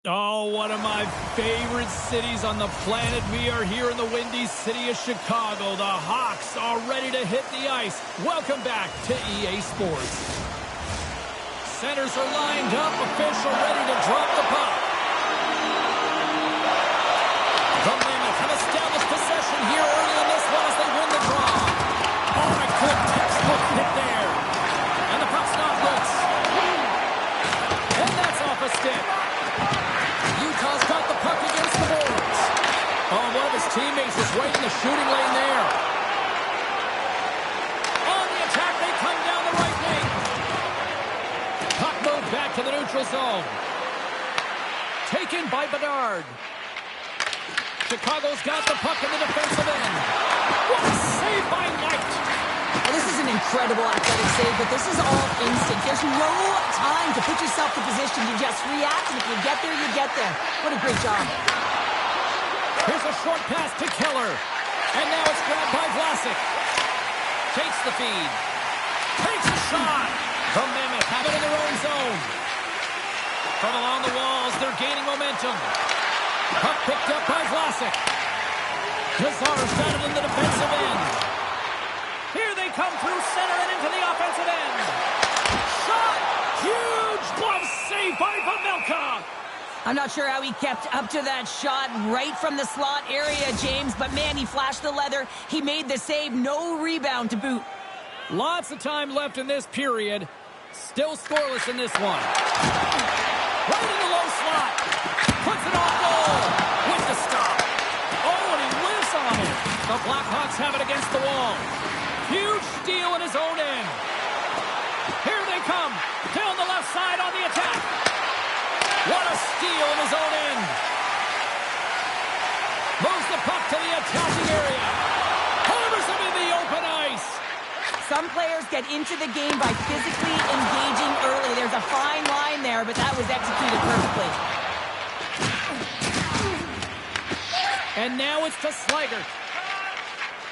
Oh, one of my favorite cities on the planet. We are here in the windy city of Chicago. The Hawks are ready to hit the ice. Welcome back to EA Sports. Centers are lined up. Official ready to drop the puck. The Mammoth have established possession here early in this one as they win the draw. Oh, a quick textbook hit there. And the puck's not loose. And that's off a stick. Utah's got the puck against the boards. Oh, one of his teammates is right in the shooting lane there. On the attack, they come down the right wing. Puck moved back to the neutral zone. Taken by Bedard. Chicago's got the puck in the defensive end. What a save by Knight. Well, this is an incredible athletic save, but this is all instinct. There's no time to put yourself in position. You just react, and if you get there, you get there. What a great job. Here's a short pass to Keller. And now it's grabbed by Vlasic. Takes the feed. Takes a shot. The Mammoth have it in their own zone. From along the walls, they're gaining momentum. Puck picked up by Vlasic. Nazar's got it in the defensive end. Here they come through center and into the offensive end. Shot! Huge glove save by Pavelka. I'm not sure how he kept up to that shot right from the slot area, James, but man, he flashed the leather. He made the save, no rebound to boot. Lots of time left in this period. Still scoreless in this one. Right in the low slot. Puts it on goal. With the stop. Oh, and he lives on it. The Blackhawks have it against the wall. Huge steal in his own end. Here they come. Down the left side on the attack. What a steal in his own end. Moves the puck to the attacking area. Hammers him in the open ice. Some players get into the game by physically engaging early. There's a fine line there, but that was executed perfectly. And now it's to Slager.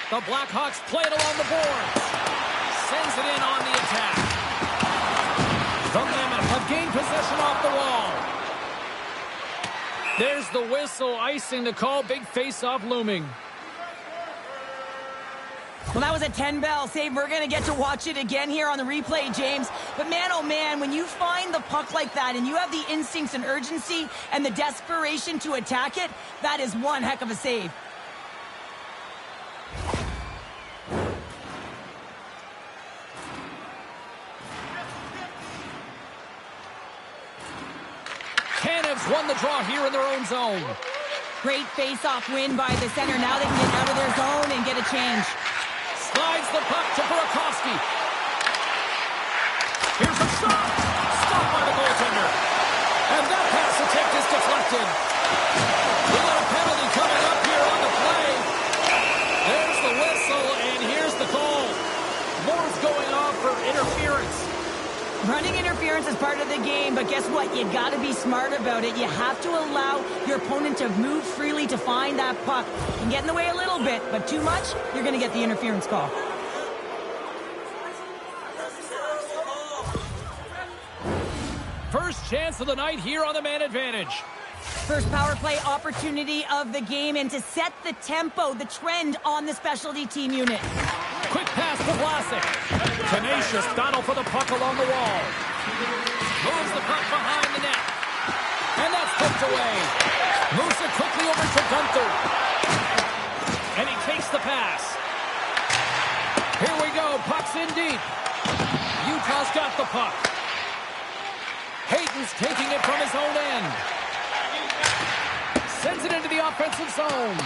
The Blackhawks play it along the boards. Sends it in on the attack. The Mammoth have gained possession off the wall. There's the whistle, icing the call. Big face-off looming. Well, that was a 10-bell save. We're going to get to watch it again here on the replay, James. But man, oh man, when you find the puck like that and you have the instincts and urgency and the desperation to attack it, that is one heck of a save. Canev's won the draw here in their own zone. Great face-off win by the center. Now they can get out of their zone and get a change. Slides the puck to Burakovsky. Here's a shot. Stopped by the goaltender. And that pass attempt is deflected. We got a penalty coming up here on the play. There's the whistle, and here's the call. More's going off for interference. Running interference is part of the game, but guess what? You got to be smart about it. You have to allow your opponent to move freely to find that puck. You can get in the way a little bit, but too much, you're going to get the interference call. First chance of the night here on the man advantage. First power play opportunity of the game, and to set the tempo, the trend on the specialty team unit. Quick pass to Vlasic. Tenacious battle for the puck along the wall. Moves the puck behind the net. And that's poked away. Moves it quickly over to Gunther. And he takes the pass. Here we go. Puck's in deep. Utah's got the puck. Hayton's taking it from his own end. Sends it into the offensive zone.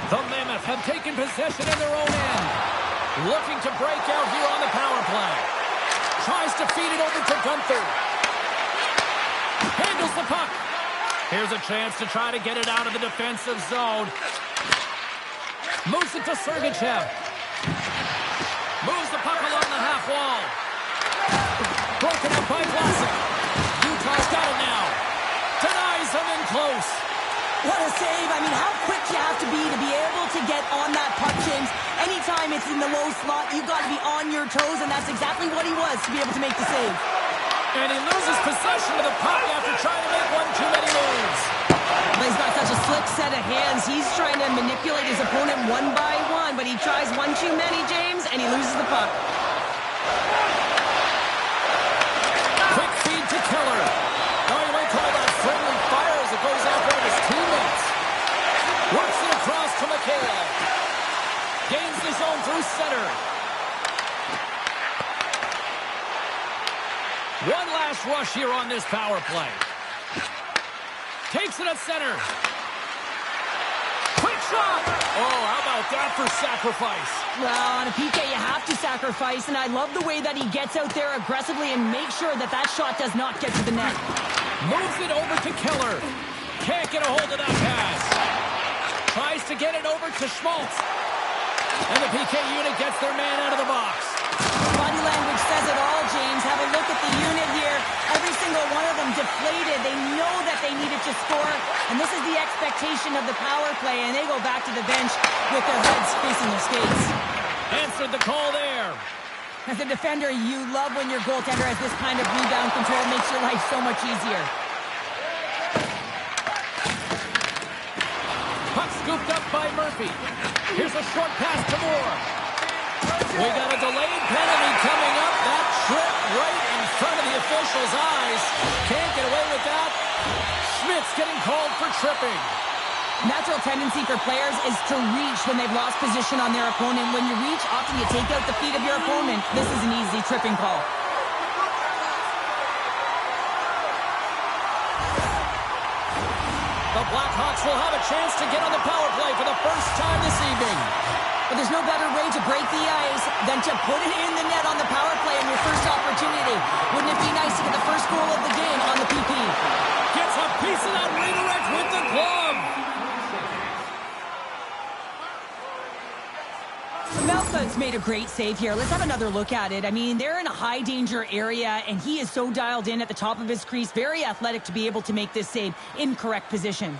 The Mammoth have taken possession in their own end. Looking to break out here on the power play. Tries to feed it over to Gunther. Handles the puck. Here's a chance to try to get it out of the defensive zone. Moves it to Sergachev. Moves the puck along the half wall. Broken up by Vlasic. Utah's got it now. Denies him in close. What a save. I mean, how quick you have to be able to get on that puck, James. Anytime it's in the low slot, you've got to be on your toes, and that's exactly what he was to be able to make the save. And he loses possession of the puck after trying to make one too many moves. set of hands. He's trying to manipulate his opponent one by one, but he tries one too many, James, and he loses the puck. Quick feed to Keller. Oh, you might call that friendly fire as it goes out there his teammates. Works it across to McHale. Gains the zone through center. One last rush here on this power play. Takes it at center. Quick shot! Oh, how about that for sacrifice? Well, on a PK, you have to sacrifice, and I love the way that he gets out there aggressively and makes sure that that shot does not get to the net. Moves it over to Keller. Can't get a hold of that pass. Tries to get it over to Schmaltz. And the PK unit gets their man out of the box. Body language says it all, James. Have a look at the unit here. Every single one of them deflated. They know that they needed to score, and this is the expectation of the power play, and they go back to the bench with their heads facing their skates. Answered the call there. As a defender, you love when your goaltender has this kind of rebound control. It makes your life so much easier. Puck scooped up by Murphy. Here's a short pass to Moore. We got a delayed penalty coming up. That trip right in front of the official's eyes. Can't get away with that. Schmidt's getting called for tripping. Natural tendency for players is to reach when they've lost position on their opponent. When you reach, often you take out the feet of your opponent. This is an easy tripping call. The Blackhawks will have a chance to get on the power play for the first time this evening. But there's no better way to break the ice than to put it in the net on the power play in your first opportunity. Wouldn't it be nice to get the first goal of the game on the PP? Gets a piece of that redirect with the glove. Melka's made a great save here. Let's have another look at it. I mean, they're in a high-danger area, and he is so dialed in at the top of his crease. Very athletic to be able to make this save in correct position.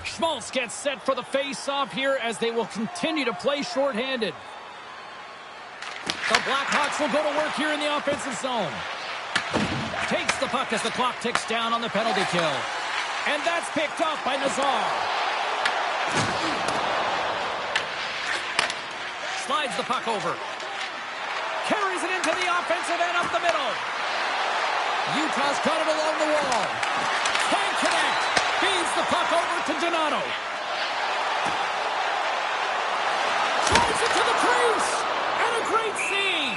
Schmaltz gets set for the face-off here as they will continue to play shorthanded. The Blackhawks will go to work here in the offensive zone. Takes the puck as the clock ticks down on the penalty kill. And that's picked off by Nazar. Slides the puck over. Carries it into the offensive end up the middle. Utah's got it along the wall. Can't connect. Feeds the puck over to Donato. Drives it to the crease. And a great save.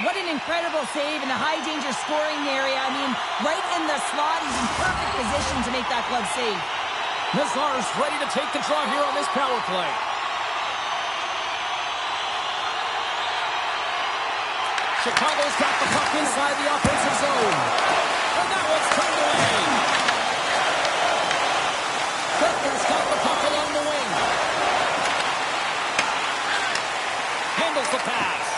What an incredible save in a high-danger scoring area. I mean, right in the slot. He's in perfect position to make that glove save. Nazar's ready to take the draw here on this power play. Chicago's got the puck inside the offensive zone. And that one's turned away. Clifton's got the puck along the wing. Handles the pass.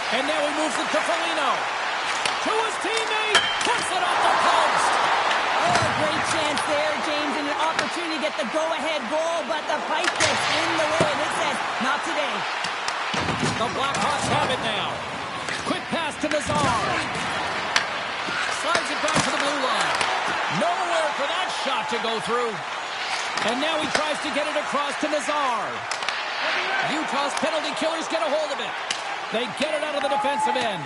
And now he moves it to Foligno. To his teammate. Puts it off the post. Oh, a great chance there, James, and an opportunity to get the go-ahead goal, but the pipe gets in the way, and it says, not today. The Blackhawks have it now. Quick pass to Nazar. Slides it back to the blue line. Nowhere for that shot to go through. And now he tries to get it across to Nazar. Utah's penalty killers get a hold of it. They get it out of the defensive end.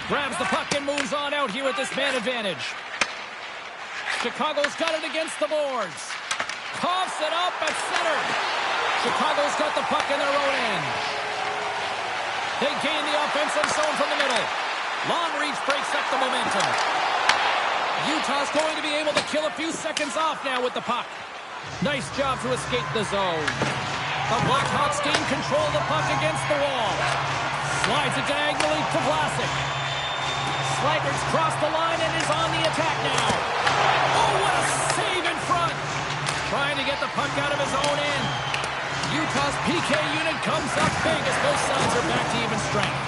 Grabs the puck and moves on out here with this man advantage. Chicago's got it against the boards. Coughs it up at center. Chicago's got the puck in their own end. They gain the offensive zone from the middle. Long reach breaks up the momentum. Utah's going to be able to kill a few seconds off now with the puck. Nice job to escape the zone. The Blackhawks gain control of the puck against the wall. Slides it diagonally to Vlasic. Sliger's crossed the line and is on the attack now. Oh, what a save in front. Trying to get the puck out of his own end. Utah's PK unit comes up big as both sides are back to even strength.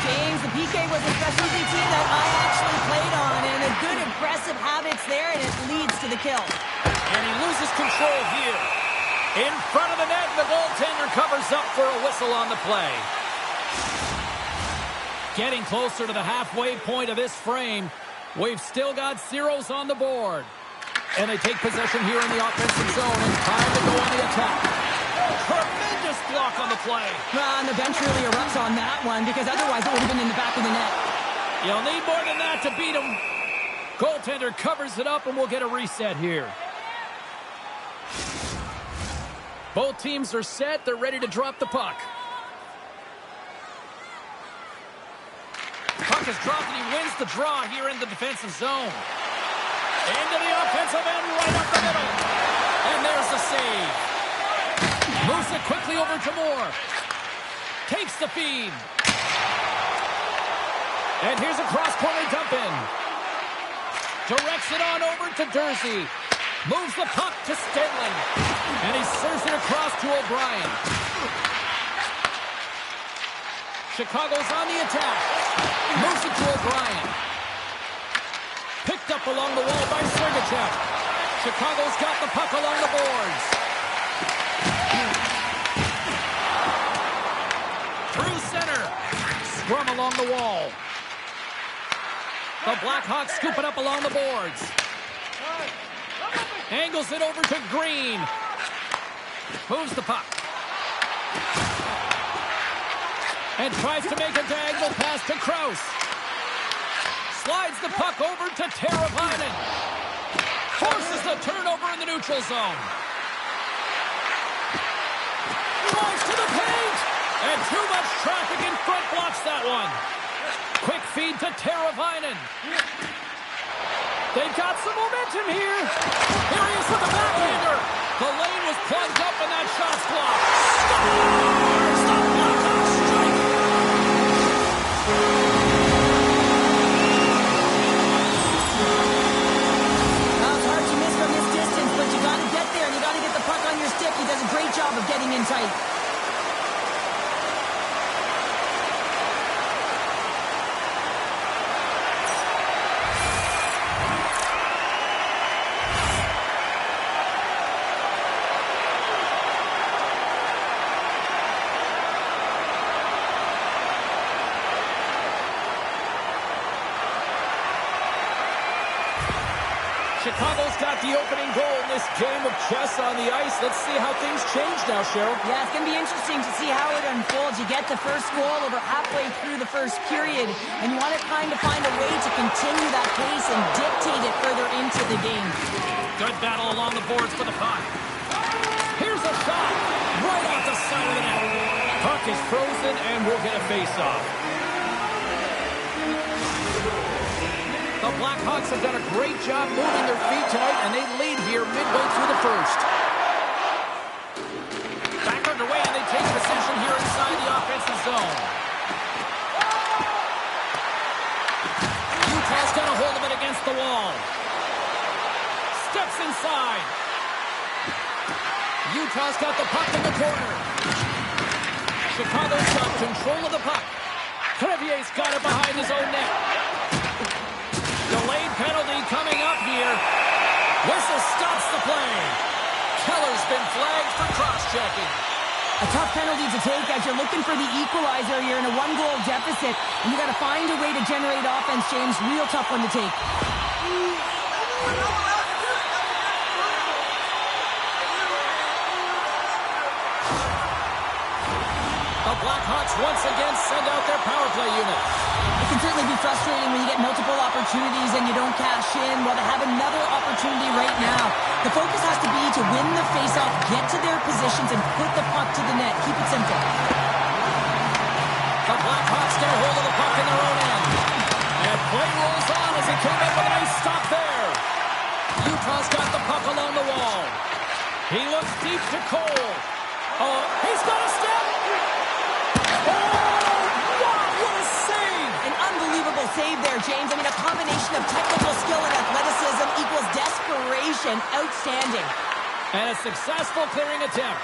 James, the PK was a specialty team that I actually played on, and a good aggressive habits there, and it leads to the kill. And he loses control here. In front of the net, the goaltender covers up for a whistle on the play. Getting closer to the halfway point of this frame. We've still got zeros on the board. And they take possession here in the offensive zone, and time to go on the attack. Tremendous block on the play. And the bench really erupts on that one, because otherwise it would have been in the back of the net. You'll need more than that to beat him. Goaltender covers it up, and we'll get a reset here. Both teams are set. They're ready to drop the puck. Puck is dropped, and he wins the draw here in the defensive zone. Into the offensive end, right up the middle. And there's the save. Moves it quickly over to Moore. Takes the feed. And here's a cross-corner dump in. Directs it on over to Dursey. Moves the puck to Stenlin. And he serves it across to O'Brien. Chicago's on the attack. Moves it to O'Brien. Picked up along the wall by Sergachev. Chicago's got the puck along the boards. Through center. Scrum along the wall. The Blackhawks scoop it up along the boards. Angles it over to Green. Moves the puck. And tries to make a diagonal pass to Krause. Slides the puck over to Teravainen. Forces the turnover in the neutral zone. Drives to the paint. And too much traffic in front blocks that one. Quick feed to Teravainen. They've got some momentum here. Here he is with the backhander. The lane was plugged up and that shot's blocked. Scores! The Blackhawks strike! Well, it's hard to miss from this distance, but you got to get there and you got to get the puck on your stick. He does a great job of getting in tight. Chicago's got the opening goal in this game of chess on the ice. Let's see how things change now, Cheryl. Yeah, it's going to be interesting to see how it unfolds. You get the first goal over halfway through the first period, and you want to kind of find a way to continue that pace and dictate it further into the game. Good battle along the boards for the puck. Here's a shot right off the side of the net. Puck is frozen, and we'll get a face-off. The Blackhawks have done a great job moving their feet tonight, and they lead here midway through the first. Back underway, and they take possession here inside the offensive zone. Utah's got a hold of it against the wall. Steps inside. Utah's got the puck in the corner. Chicago's got control of the puck. Crevier's got it behind his own net. Delayed penalty coming up here. Whistle stops the play. Keller's been flagged for cross-checking. A tough penalty to take as you're looking for the equalizer. You're in a one-goal deficit, and you got to find a way to generate offense, James. Real tough one to take. The Blackhawks once again send out their power play unit. It can certainly be frustrating when you get multiple opportunities and you don't cash in. Well, they have another opportunity right now. The focus has to be to win the faceoff, get to their positions, and put the puck to the net. Keep it simple. The Blackhawks get a hold of the puck in their own end. And play rolls on as he came in with a nice stop there. Utah's got the puck along the wall. He looks deep to Cole. Oh, he's got a step. Oh, wow, what a save. An unbelievable save there, James. I mean, a combination of technical skill and athleticism equals desperation. Outstanding. And a successful clearing attempt.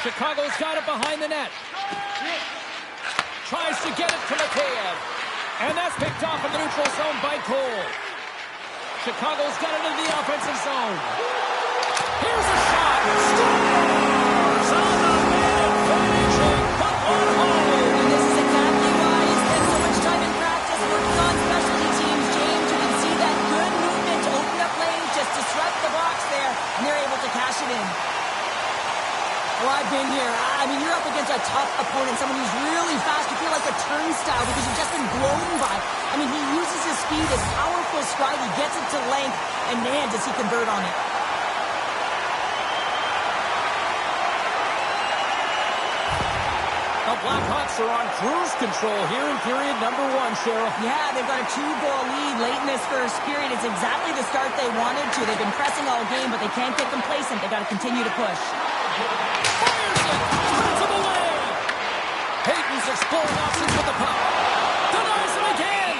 Chicago's got it behind the net. Tries to get it to Mikheyev. And that's picked off in the neutral zone by Cole. Chicago's got it into the offensive zone. Here's a shot. Scores on the man finishing, but on hold. And this is exactly I've been here. I mean, you're up against a tough opponent, someone who's really fast. You feel like a turnstile because you've just been blown by. I mean, he uses his speed, his powerful stride. He gets it to length, and man, does he convert on it. The Blackhawks are on cruise control here in period number 1, Cheryl. Yeah, they've got a 2-goal lead late in this first period. It's exactly the start they wanted to. They've been pressing all game, but they can't get complacent. They've got to continue to push. Fires it! Turns him away! Hayton's exploring options with the puck. Denies him again!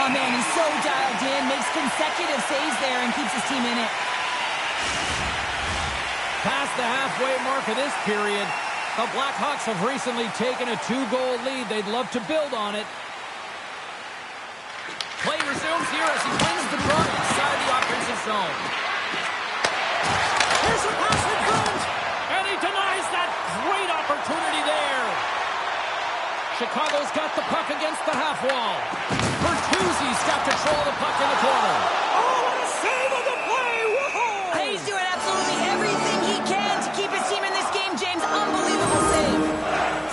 Oh, man, he's so dialed in. Makes consecutive saves there and keeps his team in it. Past the halfway mark of this period, the Blackhawks have recently taken a 2-goal lead. They'd love to build on it. Play resumes here as he wins the draw inside the offensive zone. Here's a pass in front, and he denies that great opportunity there. Chicago's got the puck against the half wall. Bertuzzi's got control of the puck in the corner. Oh, what a save of the play! Whoa! He's doing absolutely everything he can to keep his team in this game, James. Unbelievable save.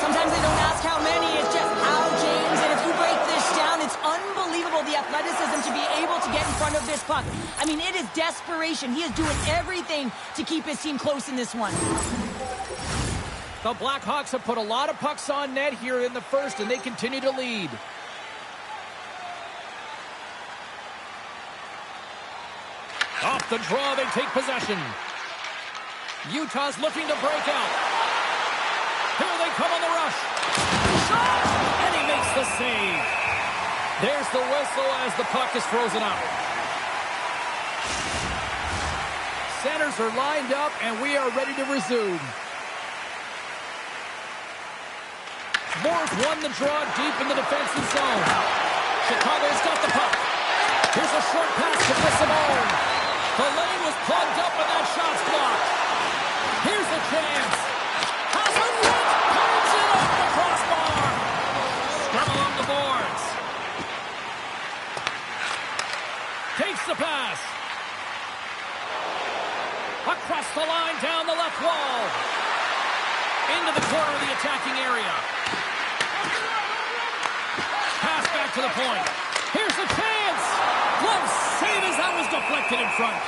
Sometimes they don't ask how many, it's just how, James. And if you break this down, it's unbelievable the athleticism to be able to get in front of this puck. I mean, it is desperation. He is doing everything to keep his team close in this one. The Blackhawks have put a lot of pucks on net here in the first, and they continue to lead. Off the draw, they take possession. Utah's looking to break out. Here they come on the rush. Shot! And he makes the save. There's the whistle as the puck is frozen up. Centers are lined up, and we are ready to resume. Morris won the draw deep in the defensive zone. Chicago's got the puck. Here's a short pass to Simone. The lane was plugged up, and that shot's blocked. Here's a chance. Has a run. Punch it off the crossbar. Scrum along the boards. Takes the pass. Across the line, down the left wall. Into the corner of the attacking area. Pass back to the point. Here's a chance. Glove save as that was deflected in front.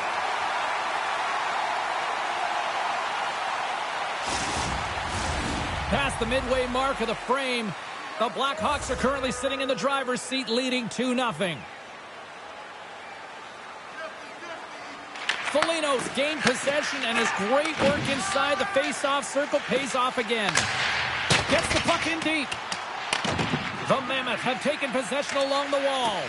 Past the midway mark of the frame, the Blackhawks are currently sitting in the driver's seat, leading 2-0. Foligno's gained possession, and his great work inside the face-off circle pays off again. Gets the puck in deep. The Mammoth have taken possession along the wall.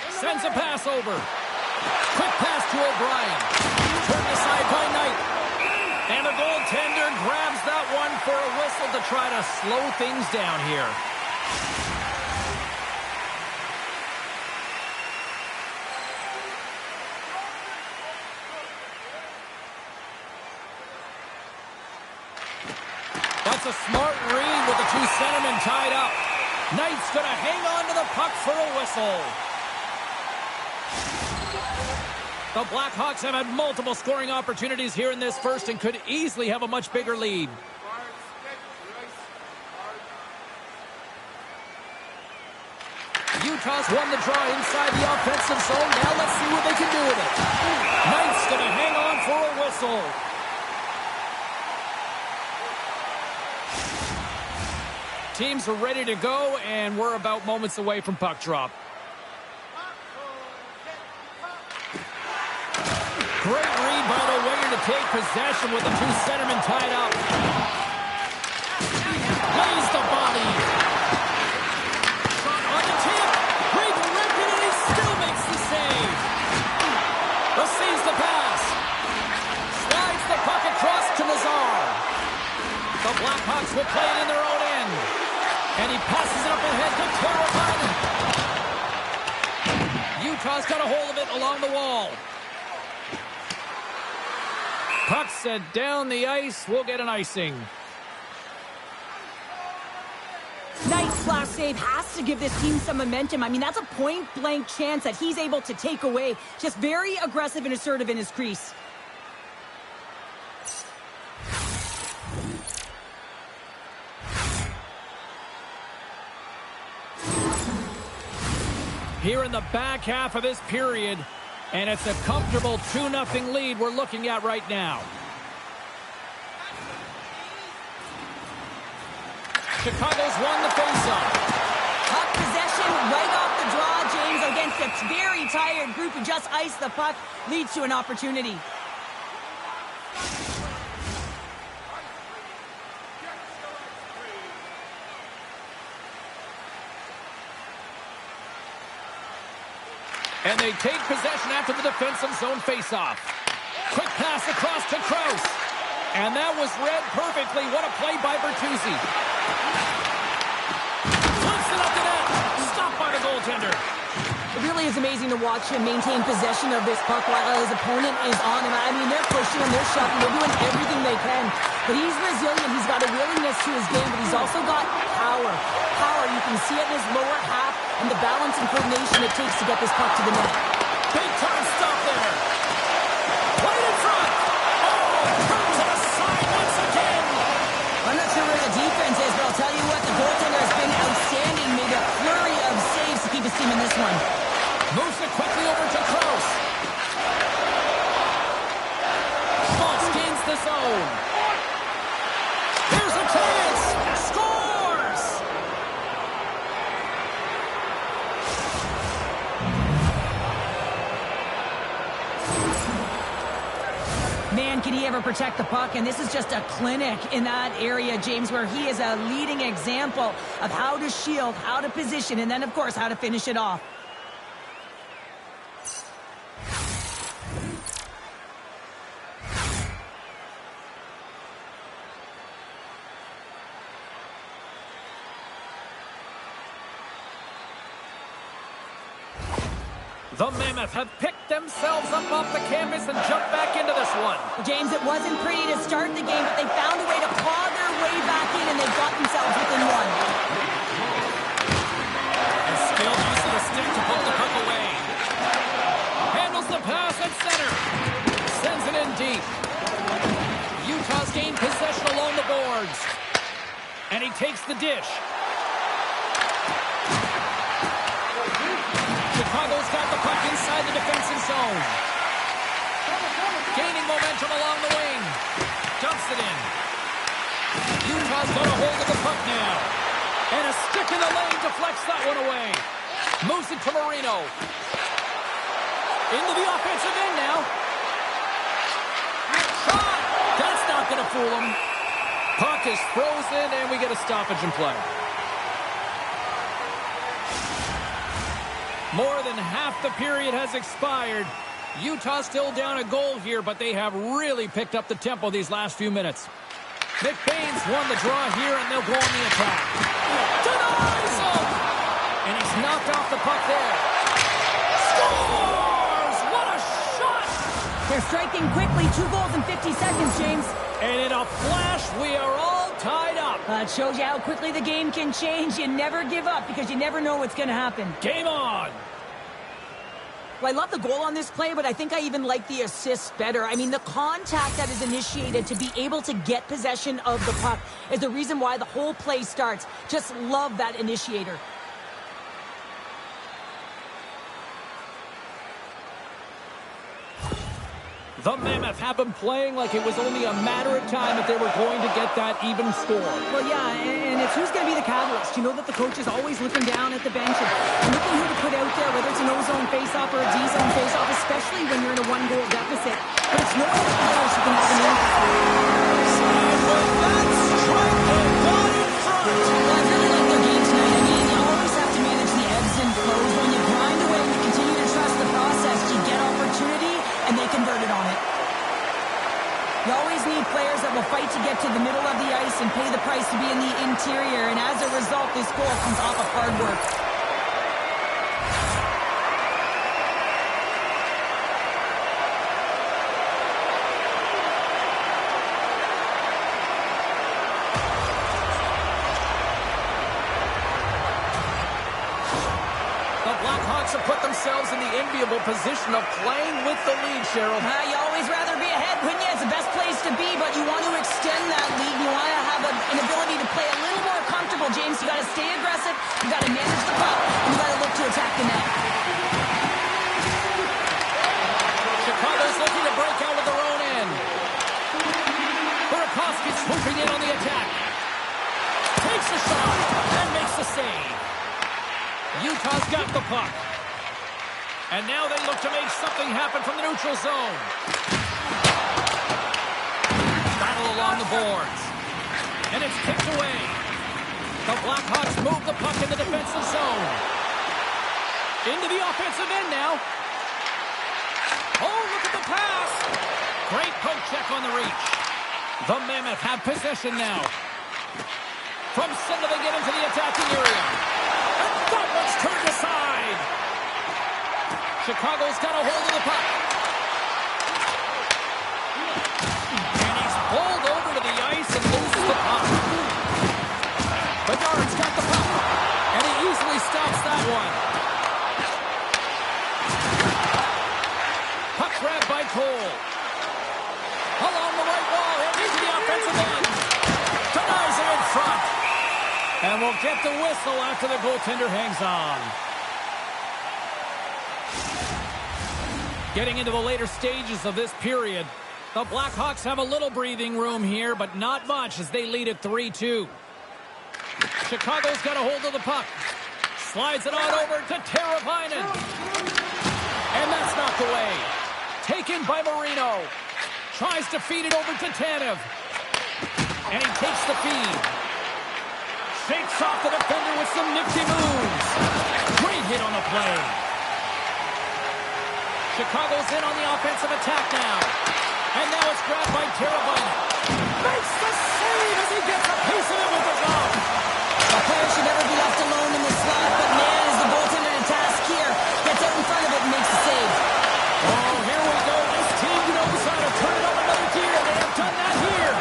Sends a pass over. Quick pass to O'Brien. Turned aside by Knight. And the goaltender grabs that one for a whistle to try to slow things down here. That's a smart read with the 2 centermen tied up. Knight's going to hang on to the puck for a whistle. The Blackhawks have had multiple scoring opportunities here in this first and could easily have a much bigger lead. Utah's won the draw inside the offensive zone. Now let's see what they can do with it. Knight's going to hang on for a whistle. Teams are ready to go, and we're about moments away from puck drop. Great read by the winger to take possession with the 2 centermen tied up. Lays the body. On the tip. Great directed, and he still makes the save. Receives the pass. Slides the puck across to Nazar. The Blackhawks will play it in their own end. And he passes it up ahead to Tara Bynum. Utah's got a hold of it along the wall. Puck sent down the ice. We'll get an icing. Knight's last save has to give this team some momentum. I mean, that's a point-blank chance that he's able to take away. Just very aggressive and assertive in his crease. here in the back half of this period, and it's a comfortable 2-0 lead we're looking at right now. Chicago's won the faceoff. Puck possession right off the draw, James, against a very tired group who just iced the puck, leads to an opportunity. And they take possession after the defensive zone faceoff. Quick pass across to Krause. And that was read perfectly. What a play by Bertuzzi. Flips it up the net. Stopped by the goaltender. It really is amazing to watch him maintain possession of this puck while his opponent is on him. I mean, they're pushing him, they're shoving, they're doing everything they can. But he's resilient. He's got a willingness to his game, but he's also got power. Power, you can see it in his lower half and the balance and coordination it takes to get this puck to the net. Big time stop there. Right in front. Oh, turns to the side once again. I'm not sure where the defense is, but I'll tell you what, the goaltender has been outstanding. Made a flurry of saves to keep his team in this one. Moves it quickly over to Krause. Schmaltz gains the zone. Here's a chance. Scores! Man, can he ever protect the puck? And this is just a clinic in that area, James, where he is a leading example of how to shield, how to position, and then, of course, how to finish it off. The Mammoth have picked themselves up off the canvas and jumped back into this one. James, it wasn't pretty to start the game, but they found a way to claw their way back in, and they got themselves within one. And skilled use of the stick to poke the puck away. Handles the pass at center. Sends it in deep. Utah's gained possession along the boards. And he takes the dish. Chicago's got the puck inside the defensive zone. Gaining momentum along the wing. Dumps it in. Utah's got a hold of the puck now. And a stick in the lane deflects that one away. Moves it to Marino. Into the offensive end now. Shot! That's not going to fool him. Puck is frozen, and we get a stoppage in play. More than half the period has expired. Utah still down a goal here, but they have really picked up the tempo these last few minutes. McBain's won the draw here, and they'll go on the attack. Denies him! And he's knocked off the puck there. Scores! What a shot! They're striking quickly. 2 goals in 50 seconds, James. And in a flash, we are all tied up. It shows you how quickly the game can change. You never give up because you never know what's going to happen. Game on! Well, I love the goal on this play, but I think I even like the assist better. I mean, the contact that is initiated to be able to get possession of the puck is the reason why the whole play starts. Just love that initiator. The Mammoth have been playing like it was only a matter of time that they were going to get that even score. Well, yeah, and it's who's going to be the catalyst. You know that the coach is always looking down at the bench and looking who to put out there, whether it's an O-zone face-off or a D-zone face-off, especially when you're in a 1-goal deficit. But it's knowing the players who can have an impact. That strike and got in front. Well, I really like their game tonight. I mean, you always have to manage the ebbs and flows. When you grind away and you continue to trust the process, you get opportunity, and they converted on it. You always need players that will fight to get to the middle of the ice and pay the price to be in the interior, and as a result, this goal comes off of hard work. Blackhawks have put themselves in the enviable position of playing with the lead, Cheryl. You always rather be ahead, wouldn't you? It's the best place to be, but you want to extend that lead. You want to have an ability to play a little more comfortable, James. You got to stay aggressive, you got to manage the puck, and you got to look to attack the net. Burakovsky swooping in on the attack. Takes a shot and makes the save. Utah's got the puck. And now they look to make something happen from the neutral zone. Battle along the boards. And it's kicked away. The Blackhawks move the puck in the defensive zone. Into the offensive end now. Oh, look at the pass. Great poke check on the reach. The Mammoth have possession now. From center they get into the attacking area. And that one's turned aside. Chicago's got a hold of the puck. And he's pulled over to the ice and loses the puck. Bedard's got the puck. And he easily stops that one. Puck grabbed by Cole. Along the right wall and into the offensive end. Denies it in front. And we'll get the whistle after the goaltender hangs on. Getting into the later stages of this period, the Blackhawks have a little breathing room here, but not much as they lead at 3-2. Chicago's got a hold of the puck. Slides it on over to Teravainen. And that's knocked away. Taken by Marino. Tries to feed it over to Tanev. And he takes the feed. Shakes off the defender with some nifty moves. Great hit on the play. Chicago's in on the offensive attack now. And now it's grabbed by Teravainen. Makes the save as he gets a piece of it with the glove. A player should never be left alone in the slot, but man, is the goaltender in a task here. Gets out in front of it and makes the save. Oh, here we go. This team knows how to turn it up another gear. They have done that here.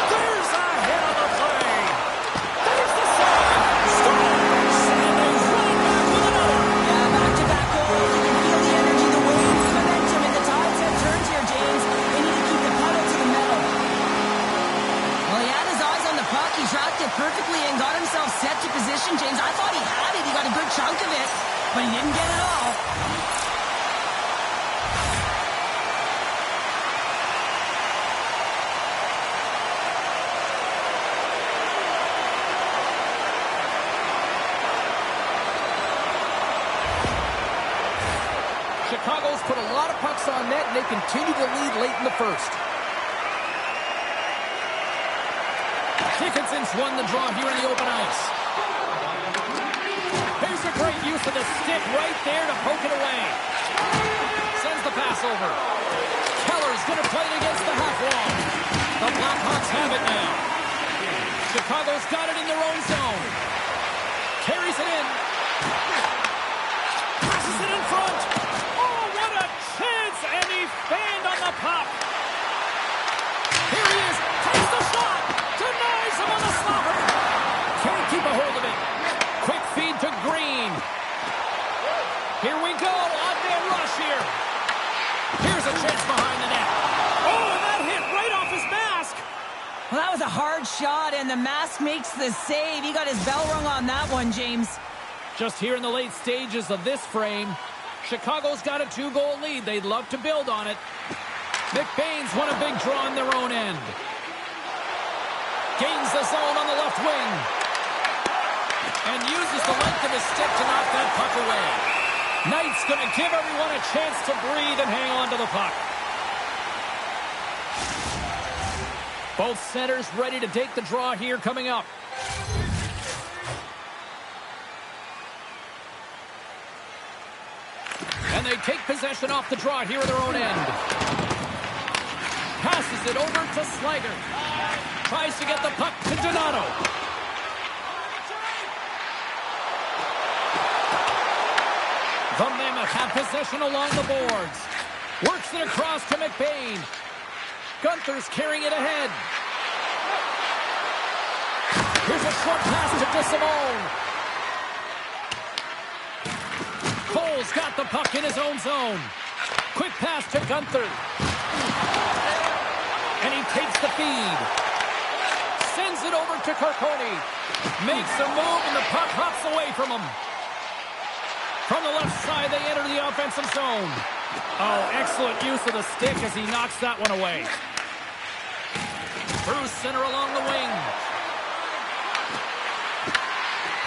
There's a hit on the play. There's the save. Scores. And they run back with another. Yeah, back-to-back goals. You can feel the energy, the waves, the momentum, and the tides have turned here, James. They need to keep the pedal to the metal. Well, he had his eyes on the puck. He tracked it perfectly and got himself set to position, James. I thought he had it. He got a good chunk of it, but he didn't get it all. Chicago's put a lot of pucks on net, and they continue to lead late in the first. Dickinson's won the draw here in the open ice. Here's a great use of the stick right there to poke it away. Sends the pass over. Keller's going to play it against the half wall. The Blackhawks have it now. Chicago's got it in their own zone. Carries it in. Passes it in front. Oh, what a chance! And he fanned on the puck. Here he is. Takes the shot. Denies him on the slobber. Can't keep a hold of it. Quick feed to Green. Here we go. On-man rush here. Here's a chance behind the net. Oh, and that hit right off his mask. Well, that was a hard shot, and the mask makes the save. He got his bell rung on that one, James. Just here in the late stages of this frame, Chicago's got a 2-goal lead. They'd love to build on it. McBain's won a big draw on their own end. Gains the zone on the left wing. And uses the length of his stick to knock that puck away. Knight's going to give everyone a chance to breathe and hang on to the puck. Both centers ready to take the draw here coming up. And they take possession off the draw here at their own end. Passes it over to Slager. Tries to get the puck to Donato. The Mammoth have possession along the boards. Works it across to McBain. Gunther's carrying it ahead. Here's a short pass to DeSimone. Cole's got the puck in his own zone. Quick pass to Gunther. And he takes the feed. Sends it over to Carcone. Makes a move and the puck hops away from him. From the left side, they enter the offensive zone. Oh, excellent use of the stick as he knocks that one away. Through center along the wing.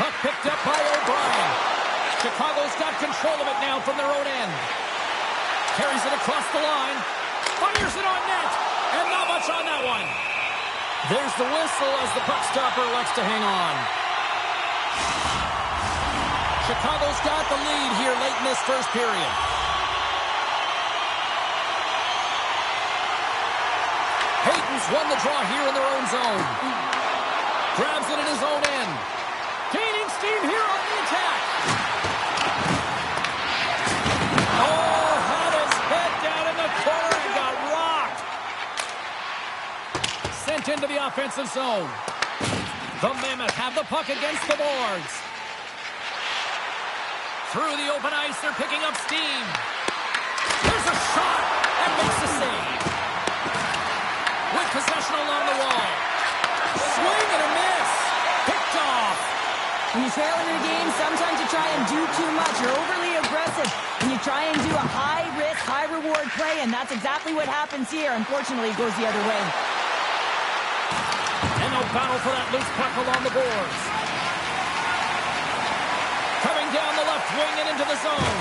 Puck picked up by O'Brien. Chicago's got control of it now from their own end. Carries it across the line. Fires it on net. And not much on that one. There's the whistle as the puck stopper elects to hang on. Chicago's got the lead here late in this first period. Hayton's won the draw here in their own zone. Grabs it in his own end. Gaining steam here on the attack. Oh, had his head down in the corner and got rocked. Sent into the offensive zone. The Mammoth have the puck against the boards. Through the open ice, they're picking up steam. There's a shot and makes the save. With possession along the wall. Swing and a miss. Picked off. When you trail in a game, sometimes you try and do too much. You're overly aggressive. And you try and do a high-risk, high-reward play, and that's exactly what happens here. Unfortunately, it goes the other way. And no battle for that loose puck along the boards. Coming down the left wing and into the zone.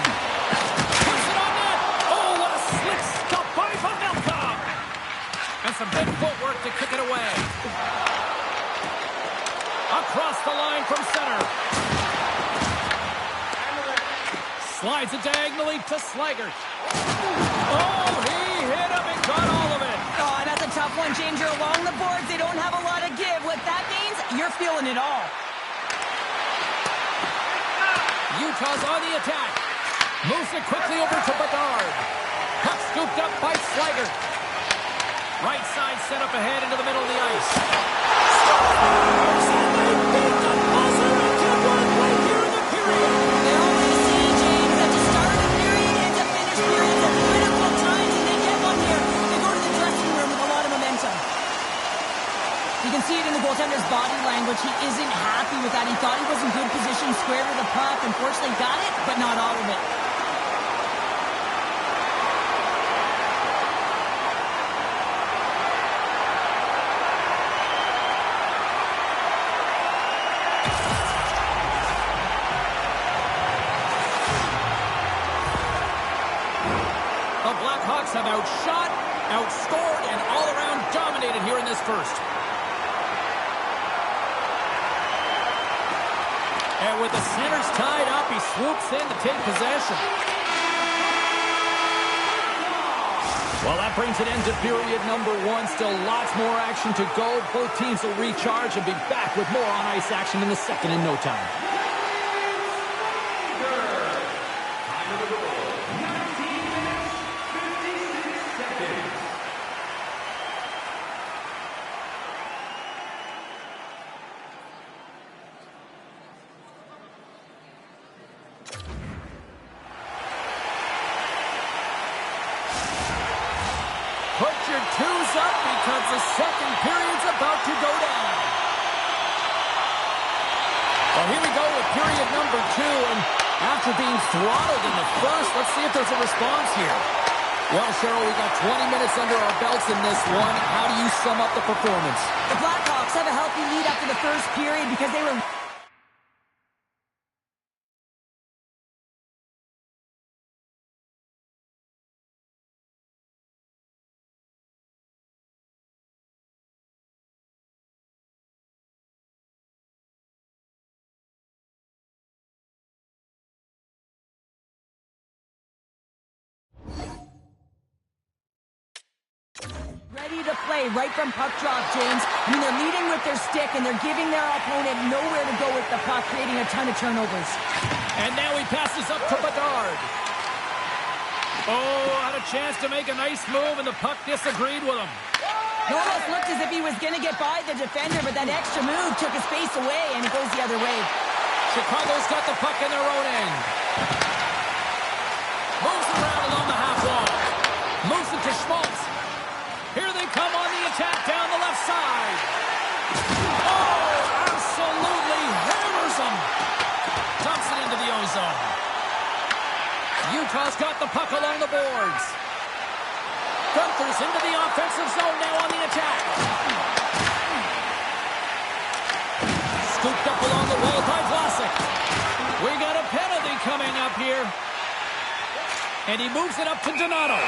Puts it on net. Oh, what a slick stop by Pavelka. And some good footwork to kick it away. Across the line from center. Slides it diagonally to Slaggert. Oh, he hit him and got all of it. Oh, that's a tough one, James. You're along the boards. They don't have a lot of give. What that means, you're feeling it all. Utah's on the attack. Moves it quickly over to Bedard. Puck scooped up by Slaggert. Right side set up ahead into the middle of the ice. They always say, James, that to start a period and to finish periods at critical times, and they get one here. They go to the dressing room with a lot of momentum. You can see it in the goaltender's body language. He isn't happy with that. He thought he was in good position, square to the puck. Unfortunately, got it, but not all of it. The Blackhawks have outshot, outscored, and all-around dominated here in this first. And with the centers tied up, he swoops in to take possession. Well, that brings an end to period number one. Still lots more action to go. Both teams will recharge and be back with more on-ice action in the second in no time. Put your twos up because the second period's about to go down. Well, here we go with period number two, and after being throttled in the first, let's see if there's a response here. Well, Cheryl, we got 20 minutes under our belts in this one. How do you sum up the performance? The Blackhawks have a healthy lead after the first period because they were... ready to play right from puck drop, James. I mean, they're leading with their stick, and they're giving their opponent nowhere to go with the puck, creating a ton of turnovers. And now he passes up to Bedard. Oh, had a chance to make a nice move, and the puck disagreed with him. It almost looked as if he was going to get by the defender, but that extra move took his space away, and it goes the other way. Chicago's got the puck in their own end. Moves it around along the half wall. Moves it to Schmaltz. Here they come on the attack down the left side. Oh, absolutely hammers them. Dumps it into the ozone. Utah's got the puck along the boards. Gunther's into the offensive zone now on the attack. here. And he moves it up to Donato.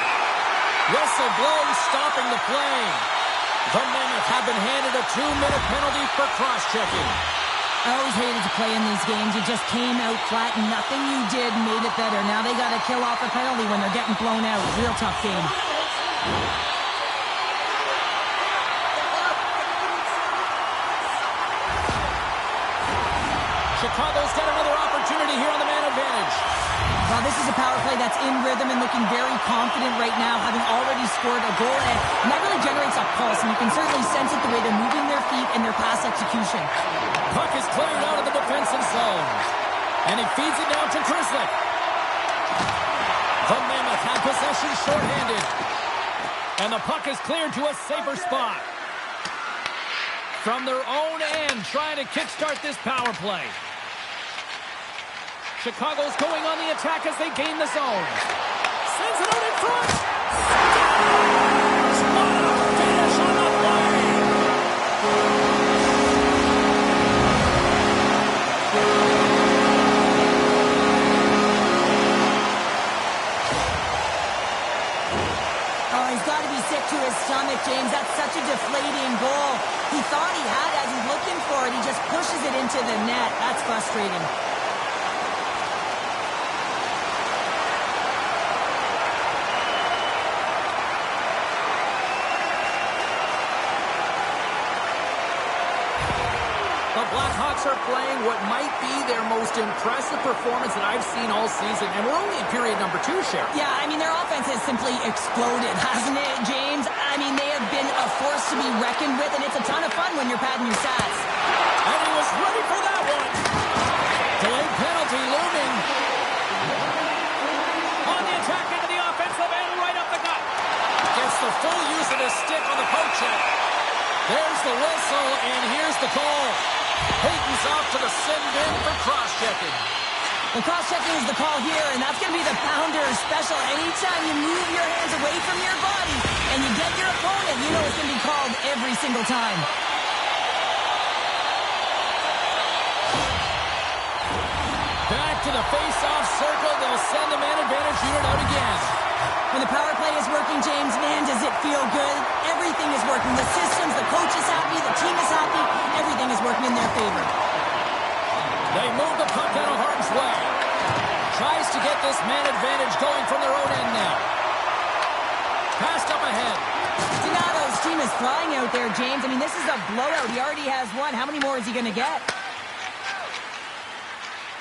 Whistle blows, stopping the play. The Mammoth have been handed a 2-minute penalty for cross-checking. I always hated to play in these games. You just came out flat and nothing you did made it better. Now they got to kill off a penalty when they're getting blown out. Real tough game. Chicago's got another opportunity here on the man advantage. Well, this is a power play that's in rhythm and looking very confident right now, having already scored a goal. And that really generates a pulse, and you can certainly sense it the way they're moving their feet and their pass execution. Puck is cleared out of the defensive zone. And he feeds it down to Grizzly. The Mammoth have possession shorthanded. And the puck is cleared to a safer spot. From their own end, trying to kickstart this power play. Chicago's going on the attack as they gain the zone. Sends it out in front. Scores! What a finish on the play! Oh, he's got to be sick to his stomach, James. That's such a deflating goal. He thought he had it as he's looking for it. He just pushes it into the net. That's frustrating. The Blackhawks are playing what might be their most impressive performance that I've seen all season, and we're only in period number 2, Cheryl. Yeah, I mean, their offense has simply exploded, hasn't it, James? I mean, they have been a force to be reckoned with, and it's a ton of fun when you're padding your stats. And he was ready for that one. Delayed penalty looming. On the attack into the offensive end, right up the gut. Gets the full use of his stick on the poke check. There's the whistle, and here's the call. Peyton's off to the sin bin for cross-checking. The cross-checking is the call here, and that's going to be the pounder special. Anytime you move your hands away from your body and you get your opponent, you know it's going to be called every single time. Back to the face-off circle. They'll send the man advantage unit out again. When the power play is working, James, man, does it feel good? Everything is working. The systems, the coach is happy, the team is happy. Everything is working in their favor. They move the puck out of harm's way. Tries to get this man advantage going from their own end now. Passed up ahead. Donato's team is flying out there, James. I mean, this is a blowout. He already has one. How many more is he going to get?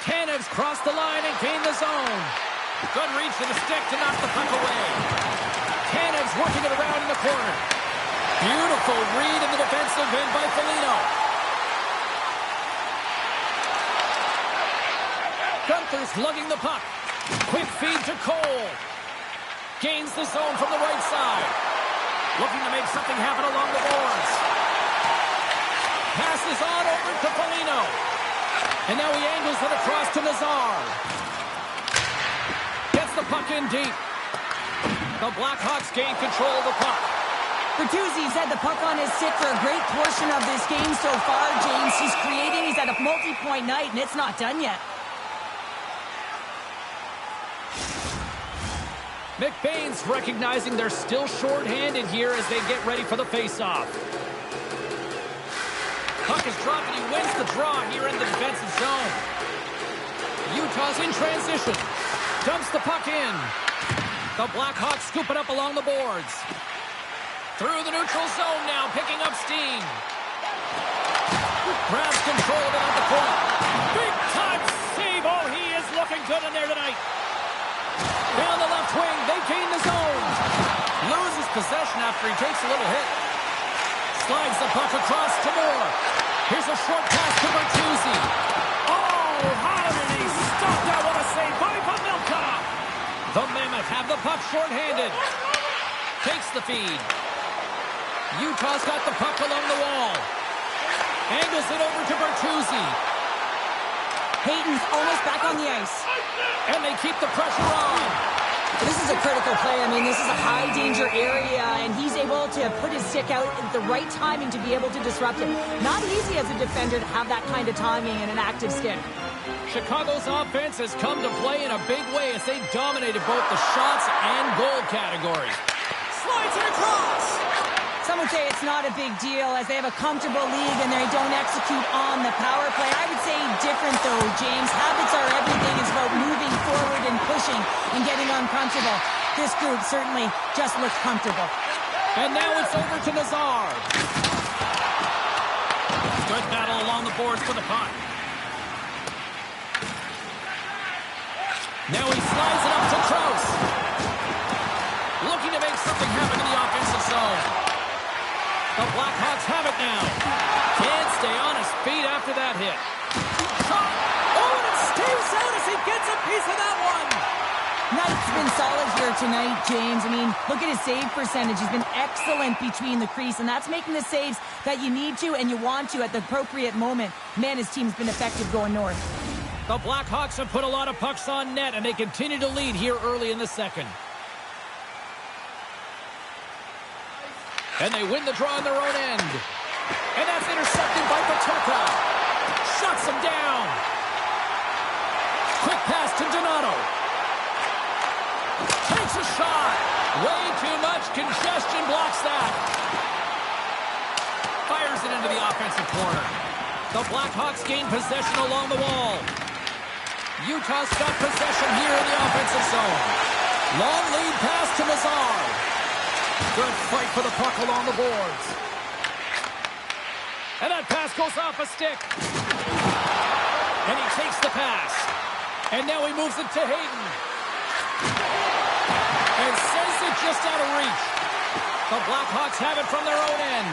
Canev's crossed the line and gained the zone. Good reach to the stick to knock the puck away. Canev's working it around in the corner. Beautiful read in the defensive end by Foligno. Gunther's lugging the puck. Quick feed to Cole. Gains the zone from the right side. Looking to make something happen along the boards. Passes on over to Foligno. And now he angles it across to Nazar. Gets the puck in deep. The Blackhawks gain control of the puck. Bertuzzi's had the puck on his stick for a great portion of this game so far, James. He's creating. He's had a multi-point night, and it's not done yet. McBain's recognizing they're still short-handed here as they get ready for the face-off. Puck is dropped, and he wins the draw here in the defensive zone. Utah's in transition. Dumps the puck in. The Blackhawks scoop it up along the boards. Through the neutral zone now, picking up steam. Grabs control of it at the point. Big-time save. Oh, he is looking good in there tonight. Down the left wing, they gain the zone. Loses possession after he takes a little hit. Slides the puck across to Moore. Here's a short pass to Bertuzzi. Oh, how did he stop that? What a save by Pavelka. The Mammoth have the puck shorthanded. Takes the feed. Utah's got the puck along the wall. Angles it over to Bertuzzi. Peyton's almost back on the ice. And they keep the pressure on. This is a critical play. I mean, this is a high-danger area, and he's able to put his stick out at the right timing to be able to disrupt it. Not easy as a defender to have that kind of timing and an active stick. Chicago's offense has come to play in a big way as they dominated both the shots and goal categories. Slides it across! Some would say it's not a big deal as they have a comfortable lead and they don't execute on the power play. I would say different, though, James. Habits are everything. It's about moving forward and pushing and getting uncomfortable. This group certainly just looks comfortable. And now it's over to Nazar. Good battle along the boards for the puck. Now he slides it up to Krause. Looking to make something happen in the offensive zone. The Blackhawks have it now. Can't stay on his feet after that hit. Shot. Oh, and it stays out as he gets a piece of that one. Knight's been solid here tonight, James. I mean, look at his save percentage. He's been excellent between the crease, and that's making the saves that you need to and you want to at the appropriate moment. Man, his team's been effective going north. The Blackhawks have put a lot of pucks on net, and they continue to lead here early in the second. And they win the draw on their own end. And that's intercepted by Paterka. Shuts him down. Quick pass to Donato. Takes a shot. Way too much congestion blocks that. Fires it into the offensive corner. The Blackhawks gain possession along the wall. Utah's got possession here in the offensive zone. Long lead pass to Nazar. Good fight for the puck along the boards. And that pass goes off a stick. And he takes the pass. And now he moves it to Hayden. And sends it just out of reach. The Blackhawks have it from their own end.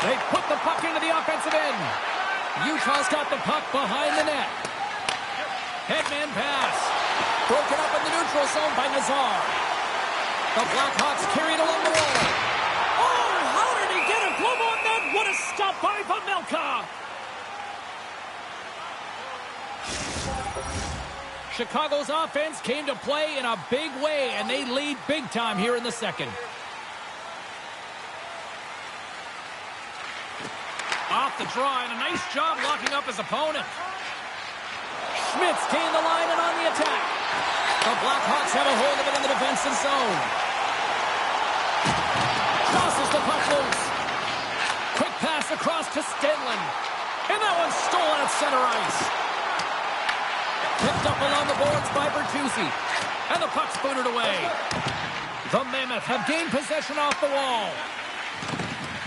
They put the puck into the offensive end. Utah's got the puck behind the net. Headman pass. Broken up in the neutral zone by Nazar. The Blackhawks carried along the wall. Oh, how did he get a glove on that? What a stop by Pamelka. Chicago's offense came to play in a big way, and they lead big time here in the second. Off the draw, and a nice job locking up his opponent. Schmitz gained the line and on the attack. The Blackhawks have a hold of it in the defensive zone. Tosses the puck loose. Quick pass across to Stenlund. And that one's stolen at center ice. Picked up along the boards by Bertuzzi. And the puck's booted away. The Mammoth have gained possession off the wall.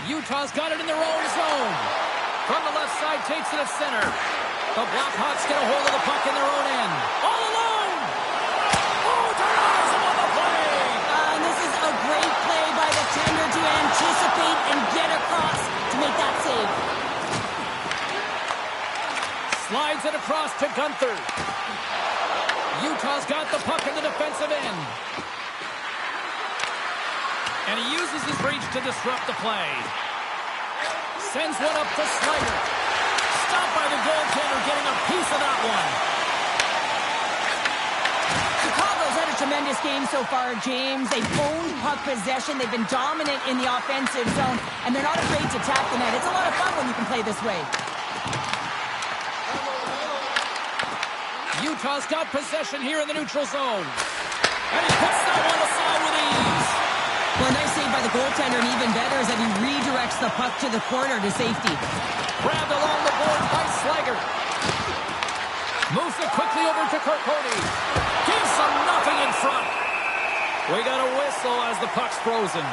Utah's got it in their own zone. From the left side, takes it at center. The Blackhawks get a hold of the puck in their own end. All alone! Oh, denies him on the play! And this is a great play by the tender to anticipate and get across to make that save. Slides it across to Gunther. Utah's got the puck in the defensive end. And he uses his reach to disrupt the play. Sends one up to Slider. Stopped by the goaltender, getting a piece of that one. Chicago's had a tremendous game so far, James. They've owned puck possession. They've been dominant in the offensive zone, and they're not afraid to attack the net. It's a lot of fun when you can play this way. Utah's got possession here in the neutral zone. And he puts that one aside with ease. Well, a nice save by the goaltender, and even better is that he redirects the puck to the corner to safety. Grabbed along the boards by Slager. Moves it quickly over to Kirkconney. Gives him nothing in front. We got a whistle as the puck's frozen.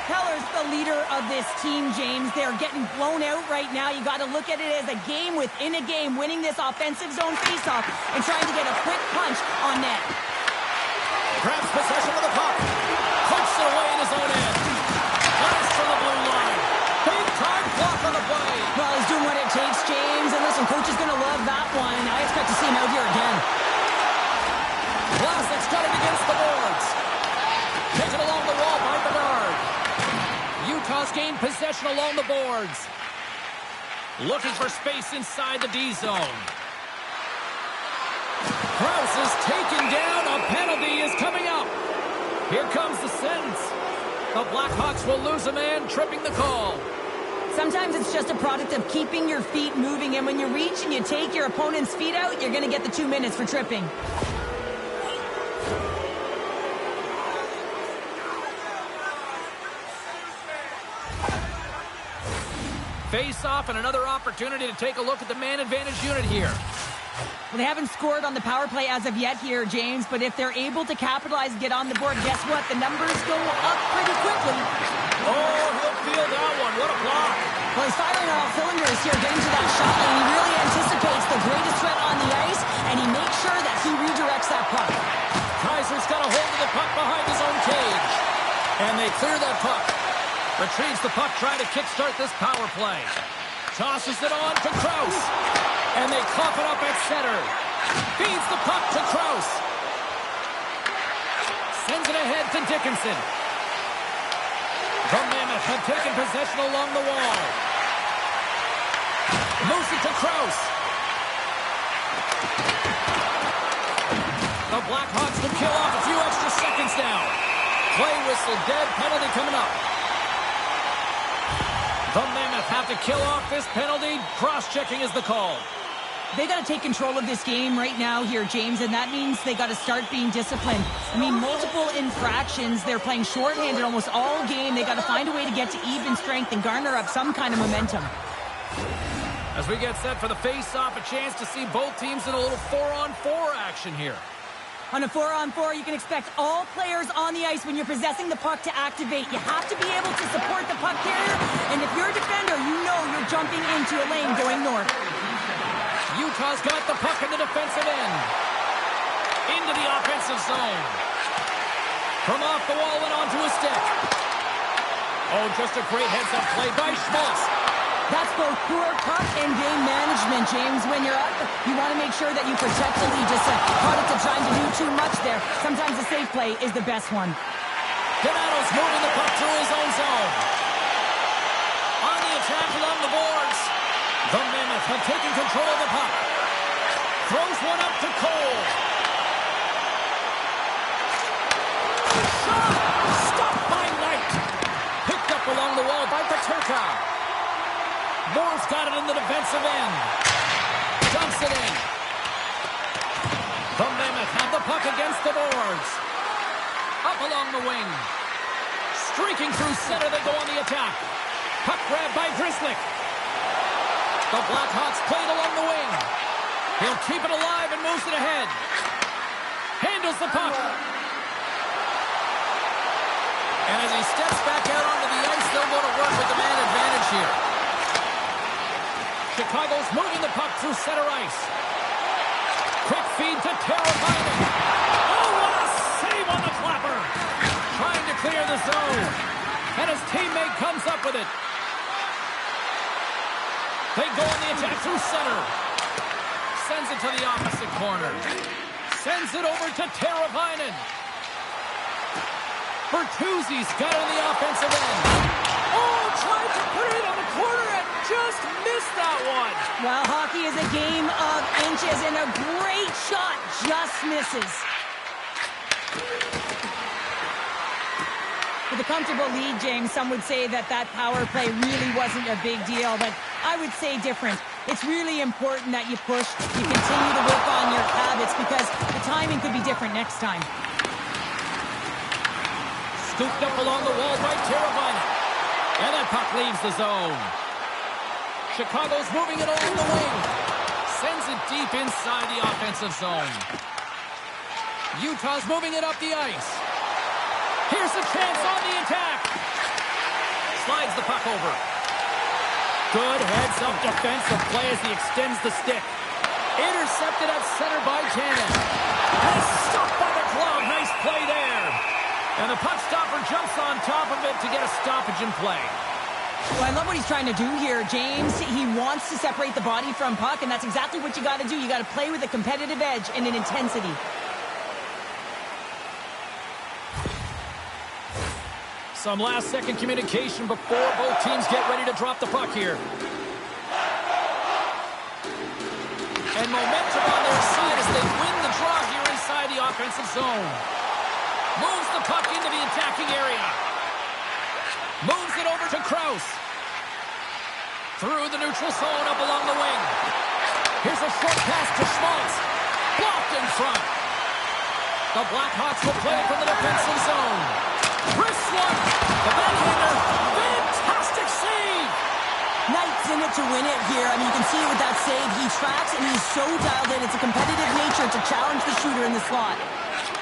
Keller's the leader of this team, James. They're getting blown out right now. You got to look at it as a game within a game, winning this offensive zone faceoff and trying to get a quick punch on net. Grabs possession of the puck. Puts it away in his own end. Blast from the blue line. Big time block on the play. Well, he's doing what it takes, James. And listen, coach is going to love that one. I expect to see him out here again. Vlasic's got it against the boards. Taken along the wall by Bernard. Utah's gained possession along the boards. Looking for space inside the D zone. Krause is taken down. A penalty is coming up. Here comes the sentence. The Blackhawks will lose a man, tripping the call. Sometimes it's just a product of keeping your feet moving, and when you reach and you take your opponent's feet out, you're going to get the 2 minutes for tripping. Face off and another opportunity to take a look at the man advantage unit here. Well, they haven't scored on the power play as of yet here, James, but if they're able to capitalize and get on the board, guess what? The numbers go up pretty quickly. Oh, he'll feel that one. What a block. Well, he's firing on all cylinders here, getting to that shot, and he really anticipates the greatest threat on the ice, and he makes sure that he redirects that puck. Kaiser's got a hold of the puck behind his own cage. And they clear that puck. Retrieves the puck, trying to kickstart this power play. Tosses it on to Krause. And they cough it up at center. Feeds the puck to Krause. Sends it ahead to Dickinson. The Mammoth have taken possession along the wall. Moves it to Krause. The Blackhawks will kill off a few extra seconds now. Play whistle dead, penalty coming up. The Mammoth have to kill off this penalty. Cross-checking is the call. They got to take control of this game right now here, James, and that means they got to start being disciplined. I mean, multiple infractions. They're playing shorthanded almost all game. They got to find a way to get to even strength and garner up some kind of momentum. As we get set for the face-off, a chance to see both teams in a little 4-on-4 action here. On a 4-on-4, you can expect all players on the ice when you're possessing the puck to activate. You have to be able to support the puck carrier, and if you're a defender, you know you're jumping into a lane going north. Utah's got the puck in the defensive end. Into the offensive zone. From off the wall and onto a stick. Oh, just a great heads-up play by Schmaltz. That's both poor puck and game management, James. When you're up, you want to make sure that you protect the lead. Just a product of trying to do too much there. Sometimes the safe play is the best one. Donato's moving the puck through his own zone. On the attack along the boards. The Mammoth have taken control of the puck. Throws one up to Cole. Shot! Stopped by Knight. Picked up along the wall by Paterka. Moore's got it in the defensive end. Dumps it in. The Mammoth have the puck against the boards. Up along the wing. Streaking through center, they go on the attack. Puck grab by Grzelcyk. The Blackhawks played along the wing. He'll keep it alive and moves it ahead. Handles the puck. And as he steps back out onto the ice, they'll go to work with the man advantage here. Chicago's moving the puck through center ice. Quick feed to Teravainen. Oh, what a save on the clapper. Trying to clear the zone. And his teammate comes up with it. They go on the attack through center. Sends it to the opposite corner. Sends it over to Teravainen. Bertuzzi's got it on the offensive end. Oh, tried to put it on the corner and just missed that one. Well, hockey is a game of inches, and a great shot just misses. With a comfortable lead, James, some would say that power play really wasn't a big deal, but I would say different. It's really important that you push, you continue to work on your habits, because the timing could be different next time. Scooped up along the wall by Teravainen. And that puck leaves the zone. Chicago's moving it along the wing. Sends it deep inside the offensive zone. Utah's moving it up the ice. Here's a chance on the attack. Slides the puck over. Good heads-up defensive play as he extends the stick. Intercepted at center by Cannon. And stopped by the glove. Nice play there. And the puck stopper jumps on top of it to get a stoppage in play. Well, I love what he's trying to do here, James. He wants to separate the body from puck, and that's exactly what you got to do. You got to play with a competitive edge and an intensity. Some last-second communication before both teams get ready to drop the puck here. momentum on their side as they win the draw here inside the offensive zone. Moves the puck into the attacking area. Moves it over to Krause. Through the neutral zone up along the wing. Here's a short pass to Schmaltz. Blocked in front. The Blackhawks will play from the defensive zone. Wrist one. The backhander. Fantastic save. Knight's in it to win it here. I mean, you can see it with that save. He tracks and he's so dialed in. It's a competitive nature to challenge the shooter in the slot.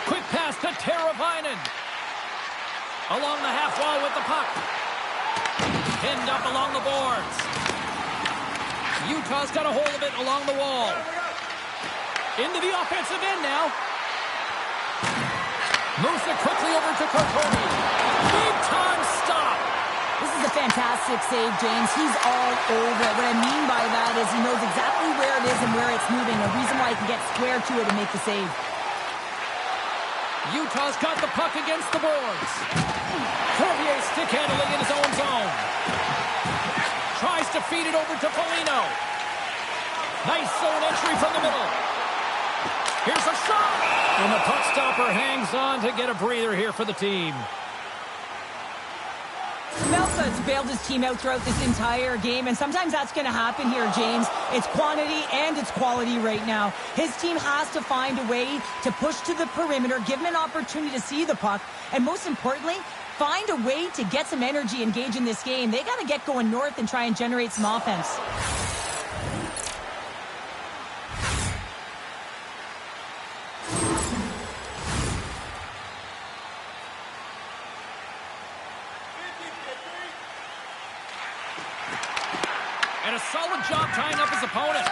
Quick pass to Teravainen. Along the half wall with the puck. Pinned up along the boards. Utah's got a hold of it along the wall. Into the offensive end now. Moves it quickly over to Cortoni. Big time stop. This is a fantastic save, James. He's all over it. What I mean by that is he knows exactly where it is and where it's moving. A reason why he can get square to it and make the save. Utah's got the puck against the boards. Cormier stick handling in his own zone. Tries to feed it over to Foligno. Nice zone entry from the middle. Here's a shot. And the puck stopper hangs on to get a breather here for the team. Melsa has bailed his team out throughout this entire game, and sometimes that's going to happen here, James. It's quantity and it's quality right now. His team has to find a way to push to the perimeter, give him an opportunity to see the puck, and most importantly, find a way to get some energy engaged in this game. They got to get going north and try and generate some offense. And a solid job tying up his opponent.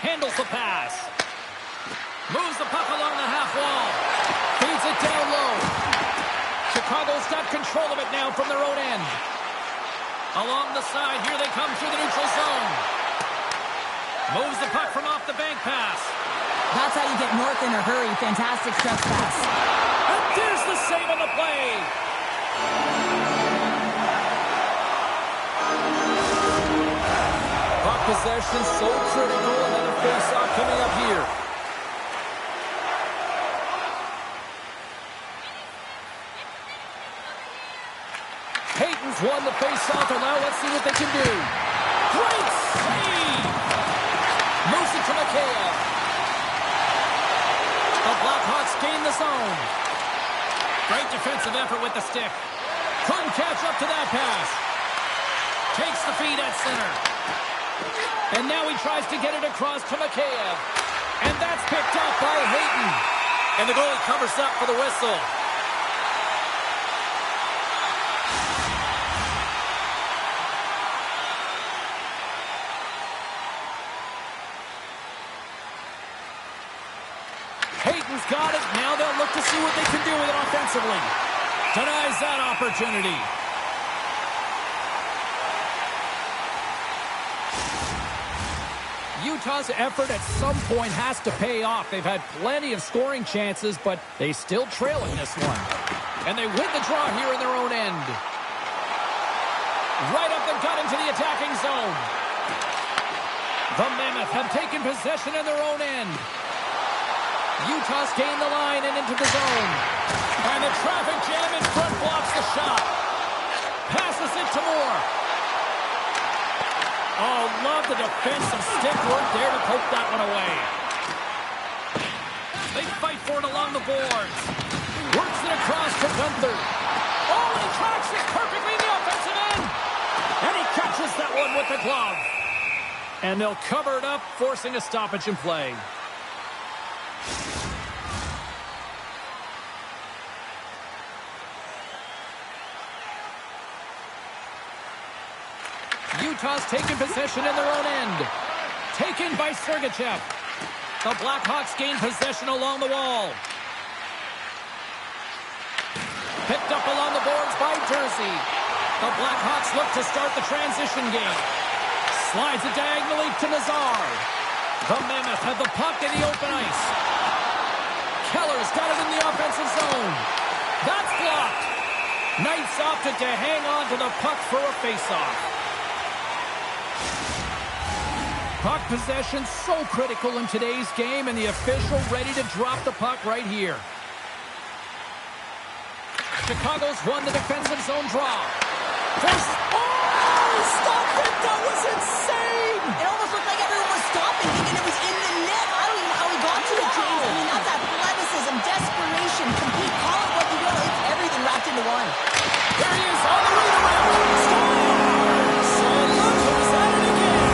Handles the pass. Moves the puck along the half wall. Feeds it down low. Chicago's got control of it now from their own end. Along the side, here they come through the neutral zone. Moves the puck from off the bank pass. That's how you get north in a hurry. Fantastic stretch pass. And there's the save on the play. Puck possession so critical. Another face-off coming up here. Hayton's won the face-off, and now let's see what they can do. Great save! Moves it to Mikheyev. The Blackhawks gain the zone. Great defensive effort with the stick. Couldn't catch up to that pass. Takes the feed at center. And now he tries to get it across to Mikheyev. And that's picked up by Hayton. And the goalie covers up for the whistle. Hayton's got it. Now they'll look to see what they can do with it offensively. Denies that opportunity. Utah's effort at some point has to pay off. They've had plenty of scoring chances, but they still trail in this one. And they win the draw here in their own end. Right up the gut into the attacking zone. The Mammoth have taken possession in their own end. Utah's gained the line and into the zone. And the traffic jam in front blocks the shot. Passes it to Moore. Oh, love the defensive stick work there to poke that one away. They fight for it along the boards. Works it across to Gunther. Oh, he tracks it perfectly in the offensive end. And he catches that one with the glove. And they'll cover it up, forcing a stoppage in play. Utah's taken possession in their own end. Taken by Sergachev. The Blackhawks gain possession along the wall. Picked up along the boards by Jersey. The Blackhawks look to start the transition game. Slides it diagonally to Nazar. The Mammoth have the puck in the open ice. Keller's got it in the offensive zone. That's blocked. Knight's opted to hang on to the puck for a faceoff. Puck possession so critical in today's game, and the official ready to drop the puck right here. Chicago's won the defensive zone draw. Oh, stop it! That was insane! It almost looked like everyone was stopping, thinking it was in the net. I don't even know how he got to it, James. I mean, that's athleticism, desperation, complete, call it what you will. It's everything wrapped into one. There he is on the read-around. Scores! And look who's at it again.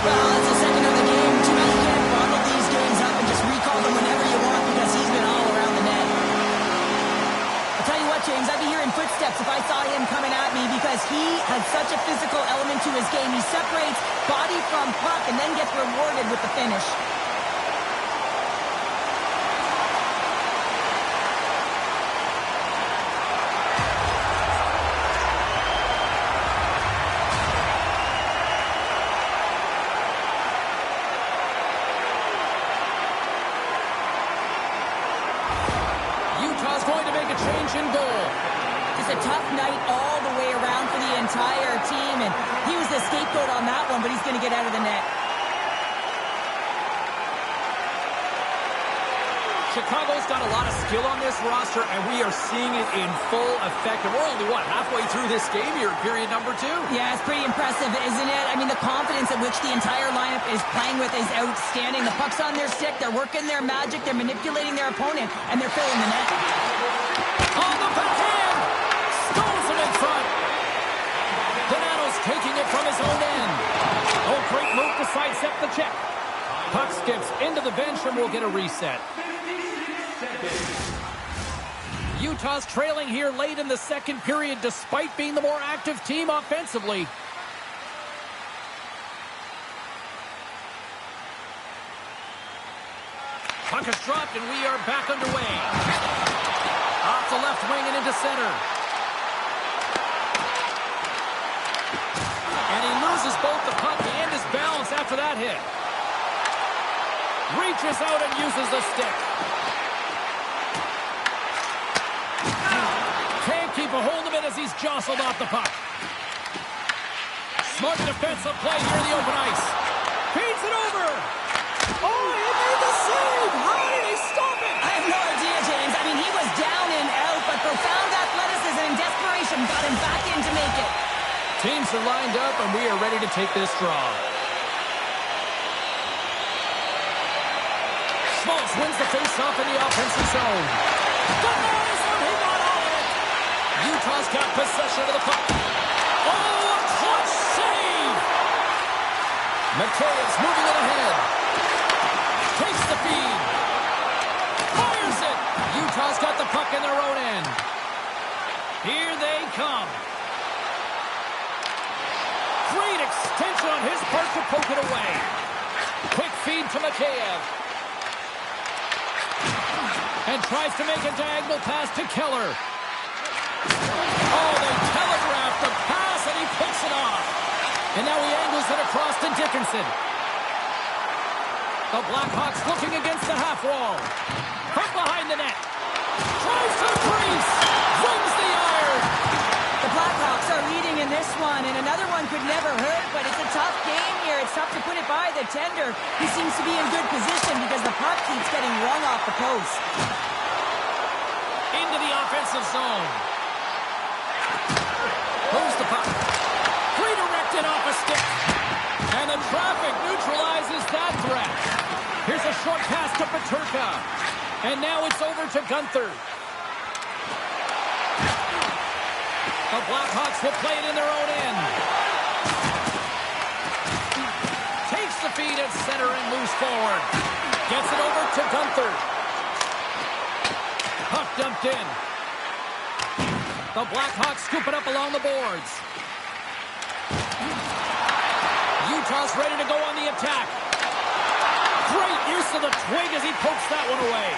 Well, that's the second of the game. Too bad you can't bottle these games up and just recall them whenever you want because he's been all around the net. I'll tell you what, James, I'd be hearing footsteps if I saw him coming at me because he has such a physical element to his game. He separates body from puck and then gets rewarded with the finish. Utah's going to make a change in goal. Just a tough night all the way around for the entire team, and he was the scapegoat on that one, but he's going to get out of the net. Chicago's got a lot of skill on this roster, and we are seeing it in full effect. And we're only, halfway through this game here, period number 2? Yeah, it's pretty impressive, isn't it? I mean, the confidence at which the entire lineup is playing with is outstanding. The puck's on their stick, they're working their magic, they're manipulating their opponent, and they're filling the net. On the backhand! Stones it in front! Donato's taking it from his own end. Oh, great move to sidestep the check. Puck skips into the bench, and we'll get a reset. Utah's trailing here late in the second period despite being the more active team offensively. Puck is dropped and we are back underway. Off the left wing and into center. And he loses both the puck and his balance after that hit. Reaches out and uses the stick. Can't keep a hold of it as he's jostled off the puck. Smart defensive play here in the open ice. Feeds it over. Oh, he made the save. How did he stop it? I have no idea, James. I mean, he was down and out, but profound athleticism and desperation got him back in to make it. Teams are lined up, and we are ready to take this draw. Schmaltz wins the face-off in the offensive zone. He got all of it. Utah's got possession of the puck. Oh, a clutch save! Matthias moving it ahead. Takes the feed. Fires it. Utah's got the puck in their own end. Here they come. Great extension on his part to poke it away. Quick feed to Mikheyev. And tries to make a diagonal pass to Keller. Oh, they telegraphed the pass, and he picks it off. And now he angles it across to Dickinson. The Blackhawks looking against the half wall. From behind the net. Tries to crease. Wins the iron. The Blackhawks are leading in this one, and another one could never hurt, but it's a tough game here. It's tough to put it by the tender. He seems to be in good position because the puck keeps getting rung off the post. Into the offensive zone. Moves the puck. Redirected off a stick. And the traffic neutralizes that threat. Here's a short pass to Peterka. And now it's over to Gunther. The Blackhawks will play it in their own end. Takes the feed at center and moves forward. Gets it over to Gunther. Puck dumped in. The Blackhawks scoop it up along the boards. Utah's ready to go on the attack. Great use of the twig as he pokes that one away.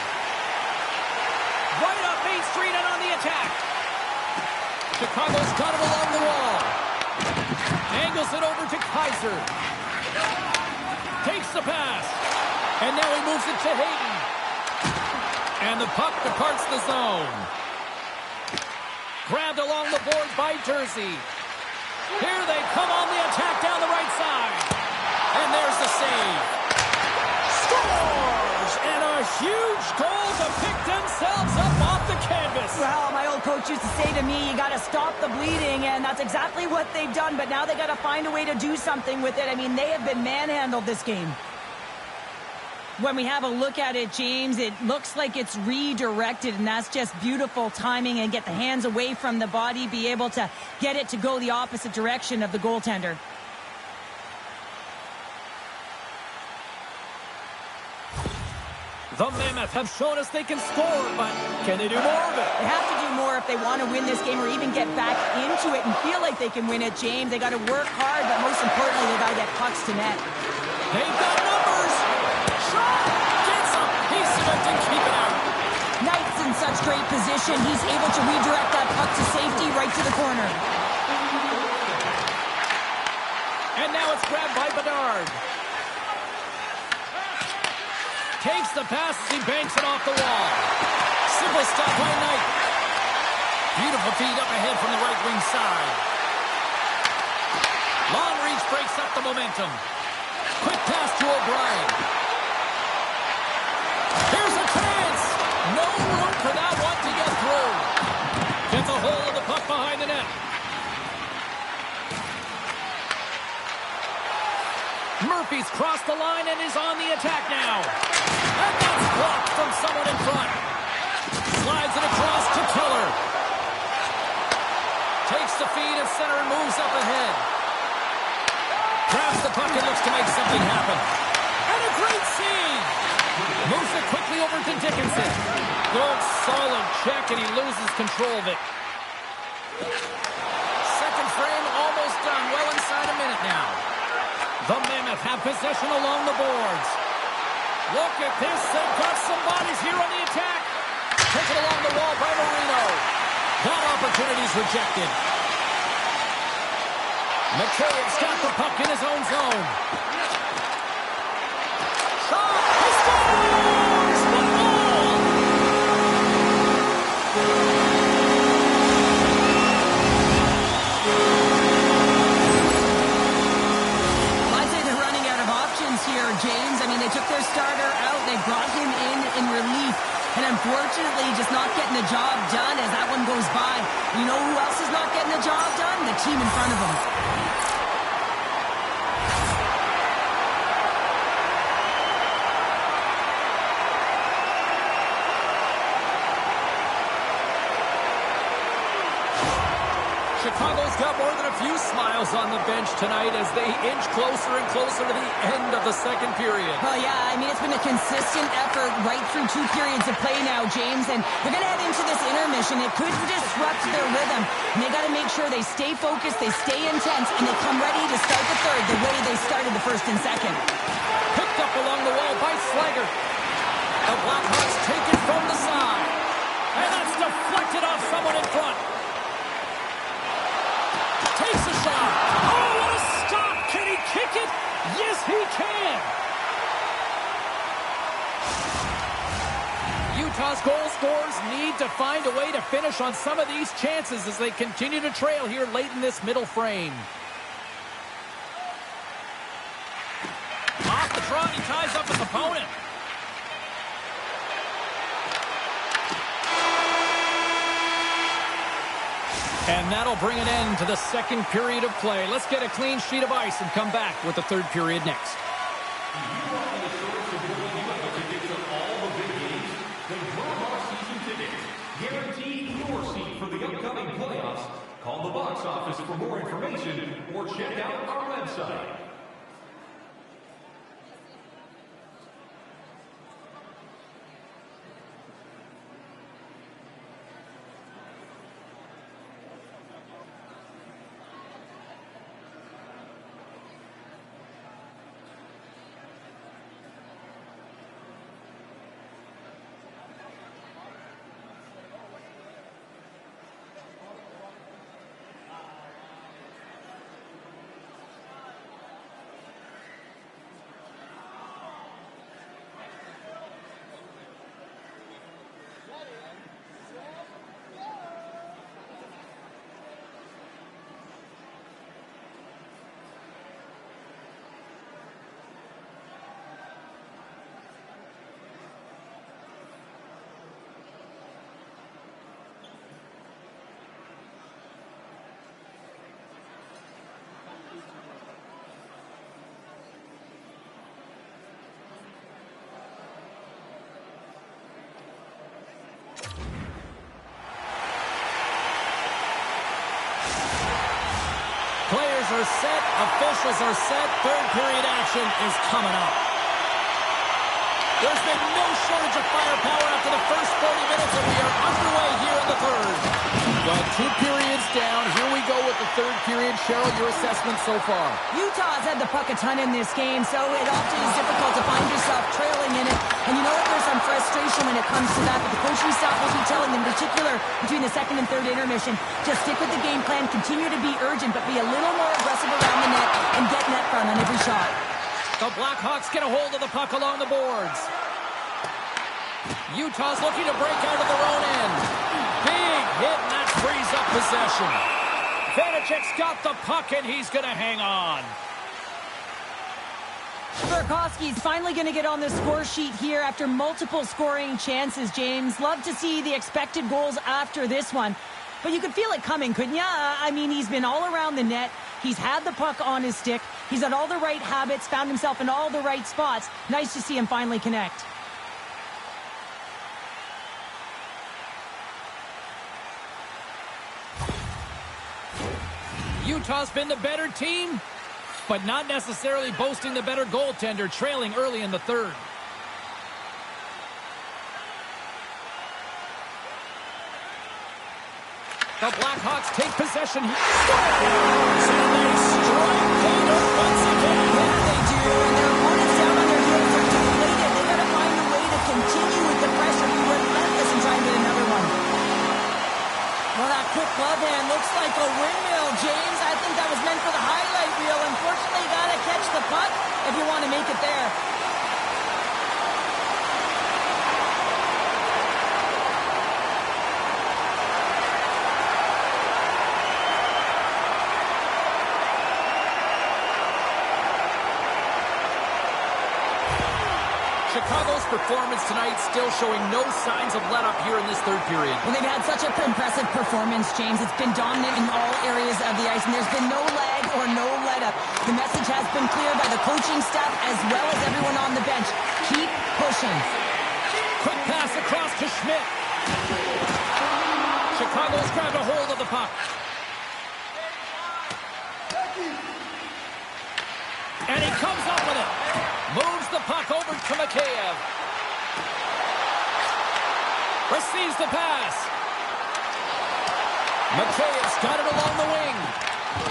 Right up Main Street and on the attack. Chicago's got him along the wall. Angles it over to Kaiser. Takes the pass. And now he moves it to Hayden. And the puck departs the zone. Grabbed along the board by Jersey. Here they come on the attack down the right side. And there's the save. Scores! And a huge goal to pick themselves up off the canvas. Well, my old coach used to say to me, you got to stop the bleeding, and that's exactly what they've done, but now they got to find a way to do something with it. I mean, they have been manhandled this game. When we have a look at it, James, it looks like it's redirected, and that's just beautiful timing, and get the hands away from the body, be able to get it to go the opposite direction of the goaltender. The Mammoth have shown us they can score, but can they do more of it? They have to do more if they want to win this game or even get back into it and feel like they can win it, James. They got to work hard, but most importantly, they got to get pucks to net. They've got numbers. Shot! Gets him. He's slipped and keep it out. Knight's in such great position. He's able to redirect that puck to safety right to the corner. And now it's grabbed by Bedard. Takes the pass as he banks it off the wall. Simple stop by Knight. Beautiful feed up ahead from the right wing side. Long reach breaks up the momentum. Quick pass to O'Brien. Here's a chance. No room for that one to get through. Gets a hold of the puck behind the net. Murphy's crossed the line and is on the attack now. And that's blocked from someone in front. Slides it across to Keller. Takes the feed at center and moves up ahead. Grabs the puck and looks to make something happen. And a great save. Moves it quickly over to Dickinson. Good solid check and he loses control of it. Second frame almost done. Well inside a minute now. The Mammoth have possession along the boards. Look at this. They've got some bodies here on the attack. Taken along the wall by Marino. That opportunity's rejected. McCabe's got the puck in his own zone. Shot! He scores! One goal! Here, James. I mean, they took their starter out. They brought him in relief. And unfortunately, just not getting the job done as that one goes by. You know who else is not getting the job done? The team in front of them. Chicago's got more than a few smiles on the bench tonight as they inch closer and closer to the end of the second period. Well, yeah, I mean, it's been a consistent effort right through 2 periods of play now, James, and they're going to head into this intermission. It could disrupt their rhythm, and they got to make sure they stay focused, they stay intense, and they come ready to start the third the way they started the first and second. Picked up along the wall by Slager. The Blackhawks take it from the side, and that's deflected off someone in front. Takes a shot. Oh, what a stop. Can he kick it? Yes, he can. Utah's goal scorers need to find a way to finish on some of these chances as they continue to trail here late in this middle frame. Off the trot, he ties up his opponent. And that'll bring an end to the second period of play. Let's get a clean sheet of ice and come back with the third period next. Guarantee your seat for the upcoming playoffs. Call the box office for more information or check out our website. are set. Officials are set. Third period action is coming up. There's been no shortage of firepower after the first 40 minutes, and we are underway here in the third. Well, 2 periods down. Here we go with the third period. Cheryl, your assessment so far? Utah's had the puck a ton in this game, so it often is difficult to find yourself trailing in it. And you know what? There's some frustration when it comes to that, but the coaching staff will be telling them, in particular between the second and third intermission, just stick with the game plan, continue to be urgent, but be a little more aggressive around the net and get net front on every shot. The Blackhawks get a hold of the puck along the boards. Utah's looking to break out of their own end. Big hit, and that frees up possession. Vanacek's got the puck, and he's going to hang on. Burakovsky's finally going to get on the score sheet here after multiple scoring chances, James. Love to see the expected goals after this one. But you could feel it coming, couldn't you? I mean, he's been all around the net. He's had the puck on his stick. He's had all the right habits, found himself in all the right spots. Nice to see him finally connect. Utah's been the better team, but not necessarily boasting the better goaltender, trailing early in the third. The Blackhawks take possession. So they strike Taylor once again. Yeah, they do, and their opponents down on their heels are deflated. They've got to find a way to continue with the pressure, be relentless, and try and get another one. Well, that quick glove hand looks like a windmill, James. I think that was meant for the highlight reel. Unfortunately, got to catch the puck if you want to make it there. Chicago's performance tonight still showing no signs of let-up here in this third period. Well, they've had such an impressive performance, James. It's been dominant in all areas of the ice, and there's been no lag or no let-up. The message has been clear by the coaching staff as well as everyone on the bench. Keep pushing. Quick pass across to Schmidt. Chicago's grabbed a hold of the puck. And he comes up with it. Moves the puck over to Mikheyev. Receives the pass. Mikheyev's got it along the wing.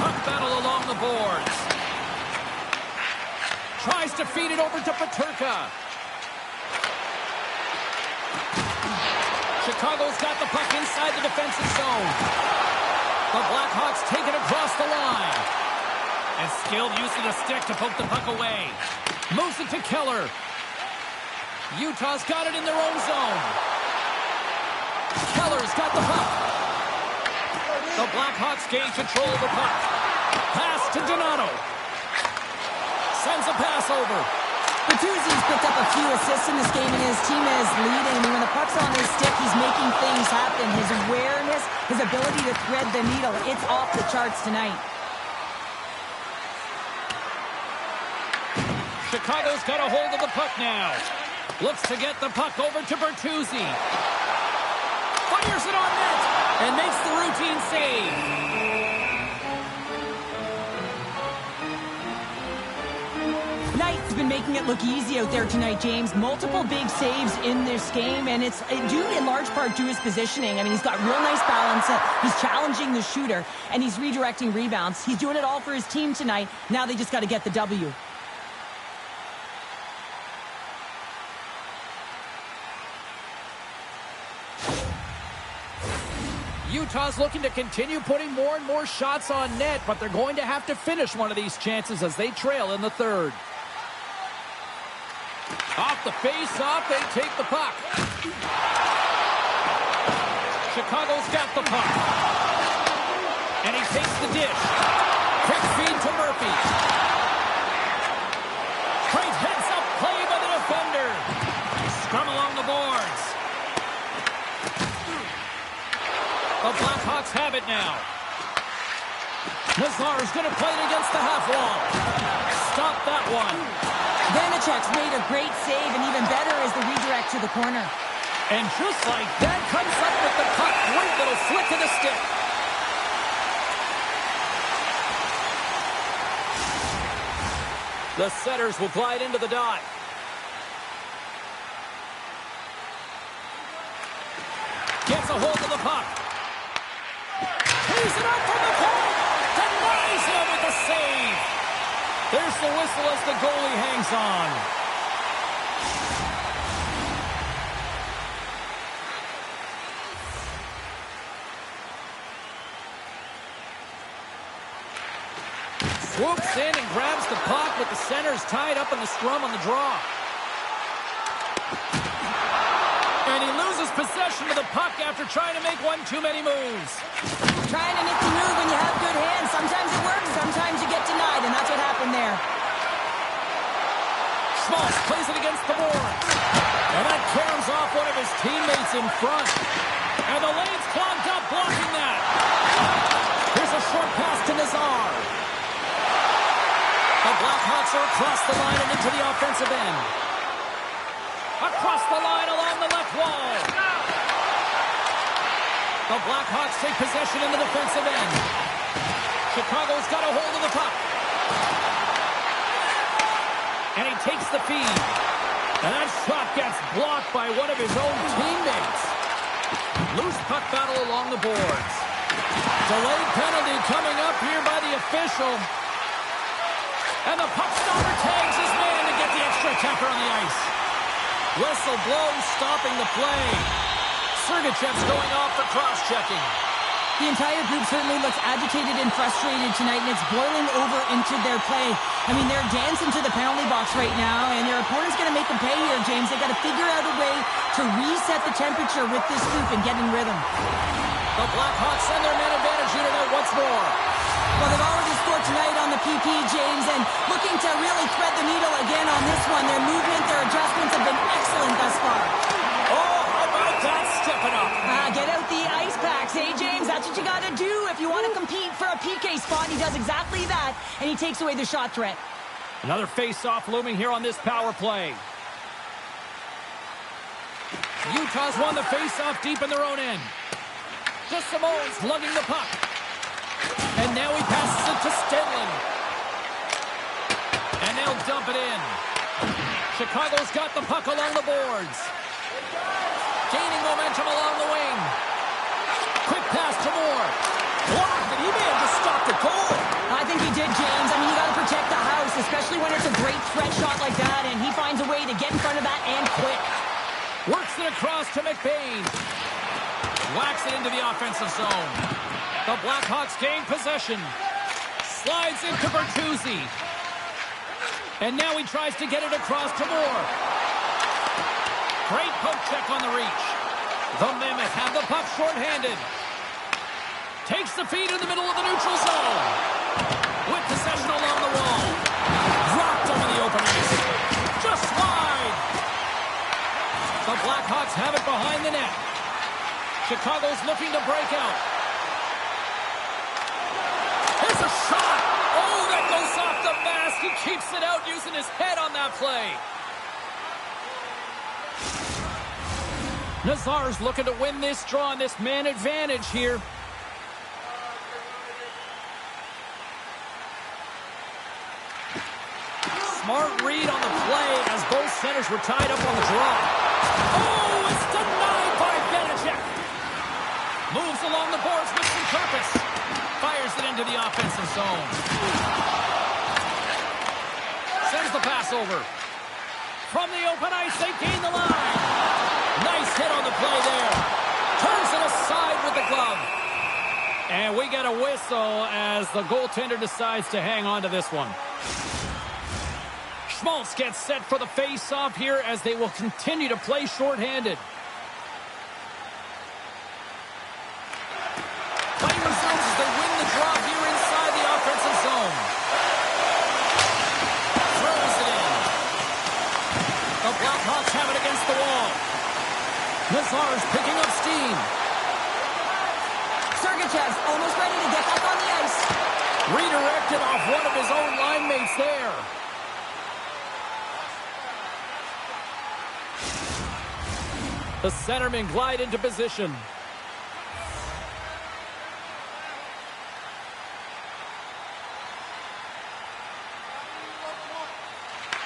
Puck battle along the boards. Tries to feed it over to Peterka. Chicago's got the puck inside the defensive zone. The Blackhawks take it across the line. And skilled use of the stick to poke the puck away. Moves it to Keller. Utah's got it in their own zone. Keller's got the puck. The Blackhawks gain control of the puck. Pass to Donato. Sends a pass over. Bertuzzi's picked up a few assists in this game, and his team is leading. I mean, when the puck's on his stick, he's making things happen. His awareness, his ability to thread the needle, it's off the charts tonight. Chicago's got a hold of the puck now. Looks to get the puck over to Bertuzzi. Fires it on net and makes the routine save. Knight's been making it look easy out there tonight, James. Multiple big saves in this game, and it's due in large part to his positioning. I mean, he's got real nice balance. He's challenging the shooter, and he's redirecting rebounds. He's doing it all for his team tonight. Now they just got to get the W. Utah's looking to continue putting more and more shots on net, but they're going to have to finish one of these chances as they trail in the third. Off the face-off, they take the puck. Chicago's got the puck. And he takes the dish. Quick feed to Murphy. Great heads-up play by the defender. Scrum along the boards. The Blackhawks have it now. Nazar's going to play it against the half wall. Stop that one. Vanacek's made a great save, and even better is the redirect to the corner. And just like that, comes up with the puck. Great little flick of the stick. The setters will glide into the dot. Gets a hold of the puck. He's it up from the point. Denies him with the save. There's the whistle as the goalie hangs on. Swoops in and grabs the puck with the centers tied up in the scrum on the draw. And he loses possession of the puck after trying to make one too many moves. Trying to make the move when you have good hands. Sometimes it works, sometimes you get denied, and that's what happened there. Schmaltz plays it against the boards. And that caroms off one of his teammates in front. And the lane's clogged up, blocking that. Here's a short pass to Nazar. The Blackhawks are across the line and into the offensive end. Across the line along the left wall. The Blackhawks take possession in the defensive end. Chicago's got a hold of the puck. And he takes the feed. And that shot gets blocked by one of his own teammates. Loose puck battle along the boards. Delayed penalty coming up here by the official. And the puck stopper tags his man to get the extra attacker on the ice. Whistle blows, stopping the play. Sergachev's going off for cross-checking. The entire group certainly looks agitated and frustrated tonight, and it's boiling over into their play. I mean, they're dancing to the penalty box right now, and their opponent's going to make them pay here, James. They've got to figure out a way to reset the temperature with this loop and get in rhythm. The Blackhawks send their man advantage unit out once more. Well, they've already scored tonight on the PP, James, and looking to really thread the needle again on this one. Their movement, their adjustments have been excellent thus far. Oh, how about that stepping up? Get out the ice packs, hey, James? That's what you got to do if you want to compete for a PK spot. He does exactly that, and he takes away the shot threat. Another face-off looming here on this power play. Utah's won the face-off deep in their own end. DeSimone's lugging the puck. And now he passes it to Stenlin. And they'll dump it in. Chicago's got the puck along the boards. Gaining momentum along the wing. Quick pass to Moore. Blocked, and he may have just stopped the goal. I think he did, James. I mean, you got to protect the house, especially when it's a great threat shot like that, and he finds a way to get in front of that and quick. Works it across to McBain. Whacks it into the offensive zone. The Blackhawks gain possession. Slides into Bertuzzi. And now he tries to get it across to Moore. Great poke check on the reach. The Mammoth have the puck shorthanded. Takes the feed in the middle of the neutral zone. With possession along the wall. Dropped over the open ice. Just wide. The Blackhawks have it behind the net. Chicago's looking to break out. Here's a shot. Oh, that goes off the mask. He keeps it out using his head on that play. Nazar's looking to win this draw on this man advantage here. Smart read on the play as both centers were tied up on the draw. Oh, it's denied by Benachek. Moves along the boards with some purpose. Fires it into the offensive zone. Sends the pass over. From the open ice, they gain the line. Nice hit on the play there. Turns it aside with the glove. And we get a whistle as the goaltender decides to hang on to this one. Schmaltz gets set for the face-off here as they will continue to play shorthanded. Play resumes as they win the draw here inside the offensive zone. Throws it in. The Blackhawks have it against the wall. Nazar's picking up steam. Sergachev's almost ready to get back on the ice. Redirected off one of his own line mates there. The centermen glide into position.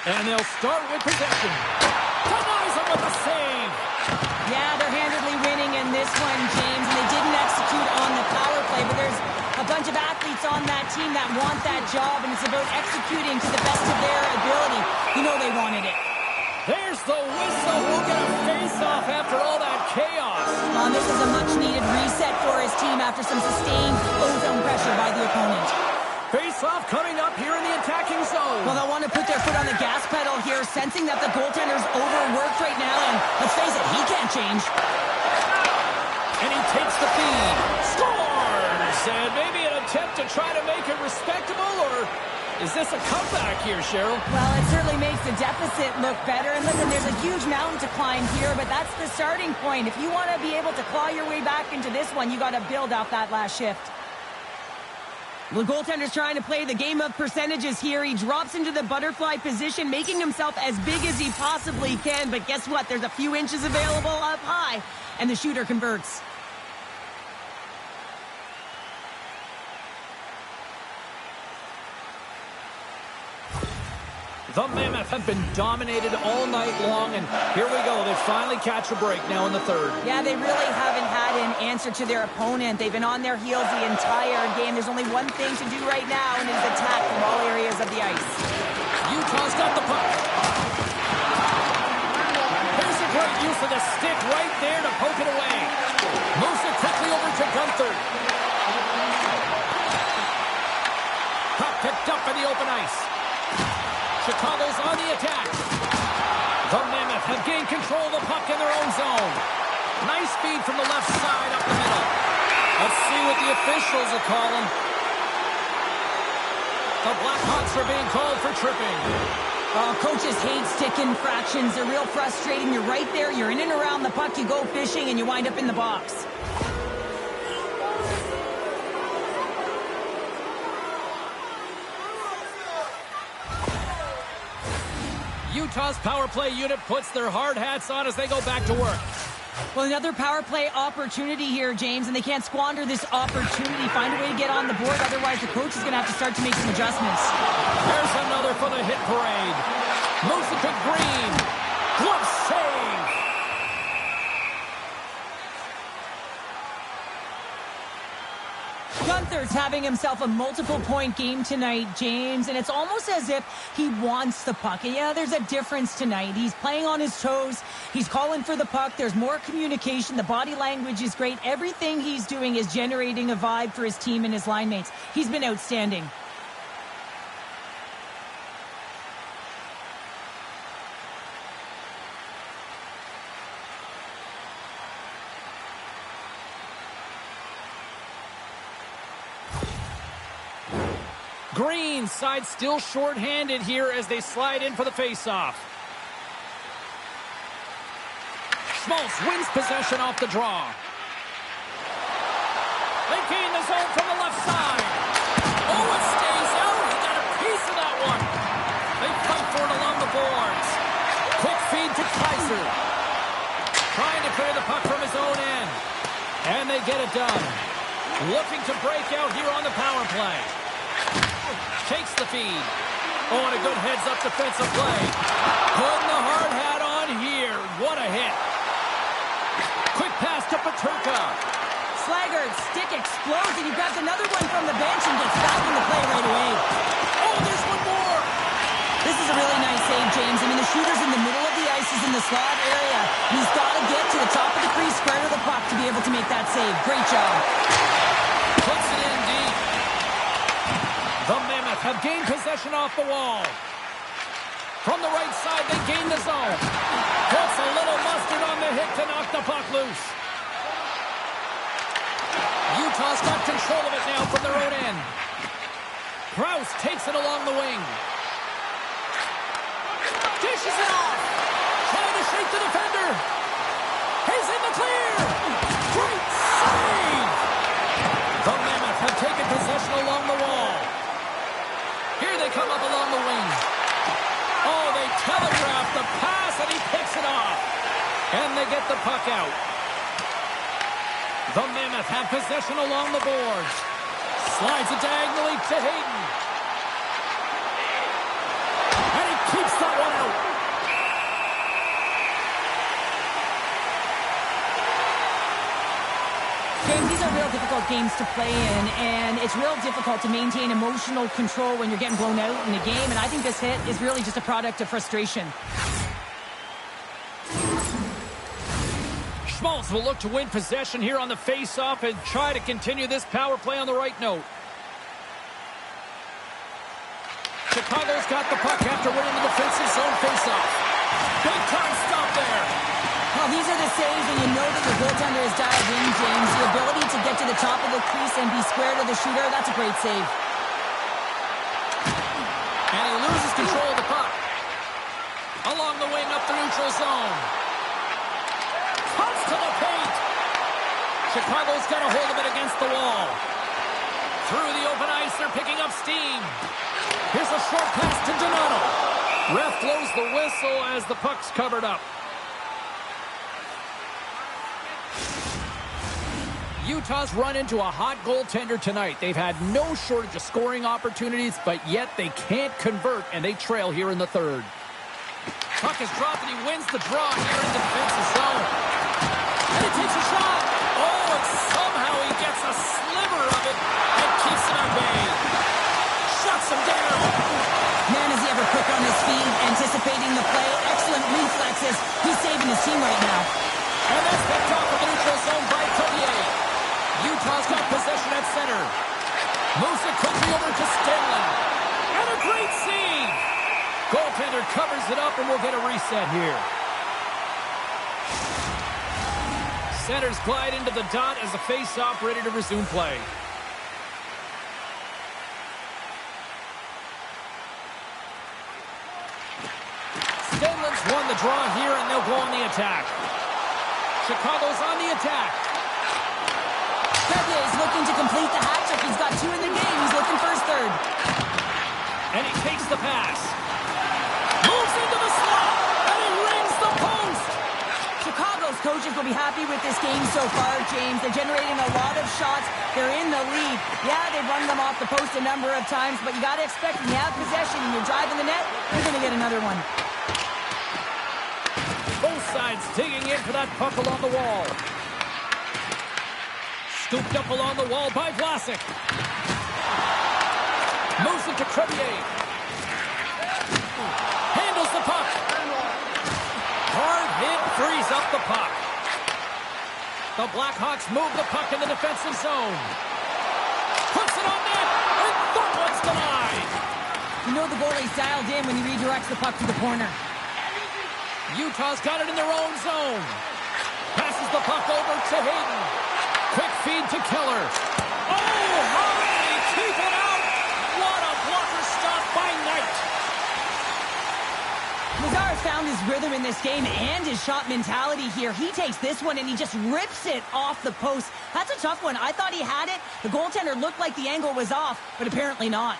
And they'll start with possession. Denies him with a save. Yeah, they're handedly winning in this one, James, and they didn't execute on the power play, but there's a bunch of athletes on that team that want that job, and it's about executing to the best of their ability. You know they wanted it. There's the whistle. We'll get a face-off after all that chaos. This is a much-needed reset for his team after some sustained ozone pressure by the opponent. Face-off coming up here in the attacking zone. Well, they'll want to put their foot on the gas pedal here, sensing that the goaltender's overworked right now, and let's face it, he can't change. And he takes the feed. Scores! And maybe an attempt to try to make it respectable, or is this a comeback here, Cheryl? Well, it certainly makes the deficit look better. And listen, there's a huge mountain to climb here, but that's the starting point. If you want to be able to claw your way back into this one, you got to build off that last shift. The goaltender's trying to play the game of percentages here. He drops into the butterfly position, making himself as big as he possibly can. But guess what? There's a few inches available up high, and the shooter converts. The Mammoth have been dominated all night long, and here we go. They finally catch a break now in the third. Yeah, they really haven't had an answer to their opponent. They've been on their heels the entire game. There's only one thing to do right now, and it's attack from all areas of the ice. Utah's got the puck. Here's a great use of the stick right there to poke it away. Moves it quickly over to Gunther. Puck picked up in the open ice. Chicago's on the attack. The Mammoth have gained control of the puck in their own zone. Nice feed from the left side up the middle. Let's see what the officials are calling. The Blackhawks are being called for tripping. Coaches hate stick infractions. They're real frustrating. You're right there. You're in and around the puck. You go fishing, and you wind up in the box. Utah's power play unit puts their hard hats on as they go back to work. Well, another power play opportunity here, James, and they can't squander this opportunity. Find a way to get on the board, otherwise the coach is going to have to start to make some adjustments. There's another for the hit parade. Moves it to Green. Glove save. Gunther's having himself a multiple-point game tonight, James, and it's almost as if he wants the puck. And yeah, there's a difference tonight. He's playing on his toes. He's calling for the puck. There's more communication. The body language is great. Everything he's doing is generating a vibe for his team and his line mates. He's been outstanding. Green side still short-handed here as they slide in for the face-off. Schmaltz wins possession off the draw. They gain the zone from the left side. Oh, it stays out. He got a piece of that one. They fight for it along the boards. Quick feed to Kaiser. Trying to clear the puck from his own end. And they get it done. Looking to break out here on the power play. Takes the feed. Oh, and a good heads-up defensive play. Putting the hard hat on here. What a hit. Quick pass to Peterka. Slaggert, stick explodes, and he grabs another one from the bench and gets back in the play right away. Oh, there's one more. This is a really nice save, James. I mean, the shooter's in the middle of the ice. He's in the slot area. He's got to get to the top of the crease, square to the puck to be able to make that save. Great job. Puts it in deep. The Mammoth have gained possession off the wall. From the right side, they gain the zone. Puts a little mustard on the hit to knock the puck loose. Utah's got control of it now from their own end. Krause takes it along the wing. Dishes it off. Trying to shake the defender. He's in the clear. Great save. The Mammoth have taken possession along the wall. Here they come up along the wing. Oh, they telegraph the pass, and he picks it off. And they get the puck out. The Mammoth have possession along the boards. Slides it diagonally to Hayden. And he keeps that one out. James, these are real difficult games to play in, and it's real difficult to maintain emotional control when you're getting blown out in a game, and I think this hit is really just a product of frustration. Schmaltz will look to win possession here on the face-off and try to continue this power play on the right note. Chicago's got the puck after winning the defensive zone face-off. Big time stop there. Well, these are the saves, and you know that your goaltender is dialed in, James. The ability to get to the top of the crease and be square to the shooter, that's a great save. And he loses control of the puck. Along the wing up the neutral zone. Pucks to the paint. Chicago's got a hold of it against the wall. Through the open ice, they're picking up steam. Here's a short pass to Donato. Ref blows the whistle as the puck's covered up. Utah's run into a hot goaltender tonight. They've had no shortage of scoring opportunities, but yet they can't convert, and they trail here in the third. Puck is dropped, and he wins the draw here in the defensive zone. And he takes a shot. Oh, and somehow he gets a sliver of it and keeps it at bay. Shuts him down. Man, is he ever quick on his feet, anticipating the play. Excellent reflexes. He's saving his team right now. And that's picked off of the neutral zone by Collier. Utah's got possession at center. Moves it quickly over to Stenlin. And a great save. Goaltender covers it up, and we'll get a reset here. Centers glide into the dot as the face-off ready to resume play. Stenlin's won the draw here, and they'll go on the attack. Chicago's on the attack. Grenier is looking to complete the hat trick. He's got two in the game. He's looking for his third. And he takes the pass. Moves into the slot. And he rings the post. Chicago's coaches will be happy with this game so far, James. They're generating a lot of shots. They're in the lead. Yeah, they've run them off the post a number of times, but you got to expect when you have possession and you're driving the net, you're going to get another one. Both sides digging in for that puck along the wall. Scooped up along the wall by Vlasic. Moves it to Crevier. Handles the puck. Hard hit, frees up the puck. The Blackhawks move the puck in the defensive zone. Puts it on net, and that one's denied. You know the goalie's dialed in when he redirects the puck to the corner. Utah's got it in their own zone. Passes the puck over to Hayden. Quick feed to Keller. Oh, hooray! Keep it out! What a blocker stop by Knight. Lazar's found his rhythm in this game and his shot mentality here. He takes this one and he just rips it off the post. That's a tough one. I thought he had it. The goaltender looked like the angle was off, but apparently not.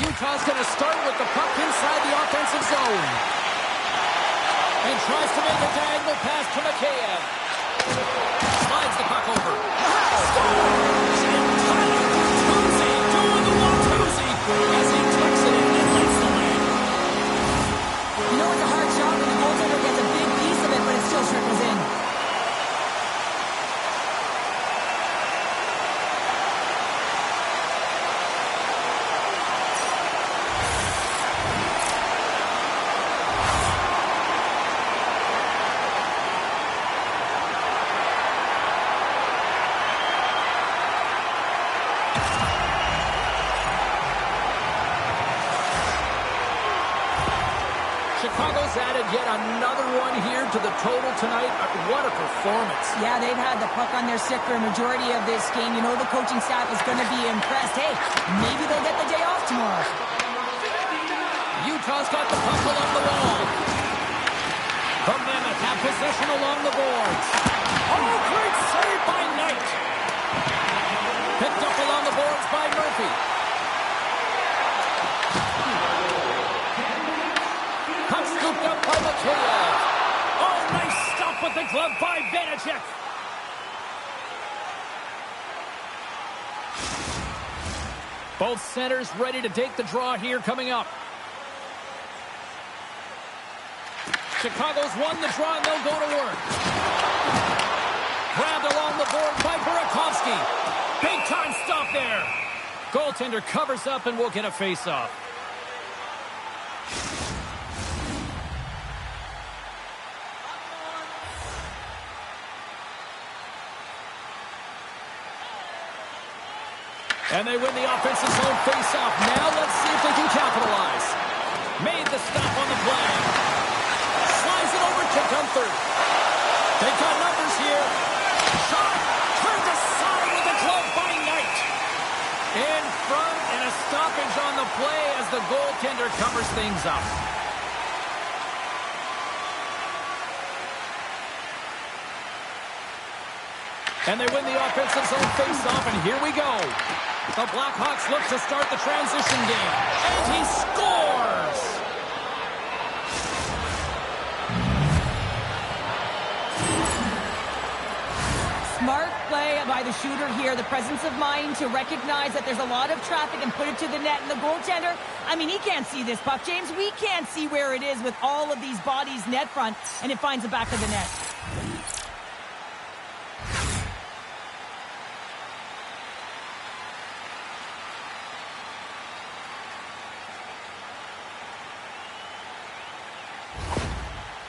Utah's going to start with the puck inside the offensive zone. And tries to make a diagonal pass to Mikheyev. Slides the puck over. Scores! And Tyler Bertuzzi doing the Watusi as he tucks it in and lets the lane. You know it's a hard shot when the goaltender gets a big piece of it, but it still trickles in. Chicago's added yet another one here to the total tonight. What a performance. Yeah, they've had the puck on their stick for a majority of this game. You know the coaching staff is going to be impressed. Hey, maybe they'll get the day off tomorrow. Utah's got the puck along the wall. The Mammoth have possession along the boards. Oh, great save by Knight. Picked up along the boards by Murphy. Both centers ready to take the draw here coming up. Chicago's won the draw, and they'll go to work. Grabbed along the board by Burakovsky. Big-time stop there. Goaltender covers up, and we'll get a face-off. And they win the offensive zone face-off. Now let's see if they can capitalize. Made the stop on the play. Slides it over to Gunther. They got numbers here. Shot. Turned aside with a glove by Knight. In front, and a stoppage on the play as the goaltender covers things up. And they win the offensive zone face-off, and here we go. The Blackhawks look to start the transition game. And he scores! Smart play by the shooter here. The presence of mind to recognize that there's a lot of traffic and put it to the net. And the goaltender, I mean, he can't see this puck, James. We can't see where it is with all of these bodies net front, and it finds the back of the net.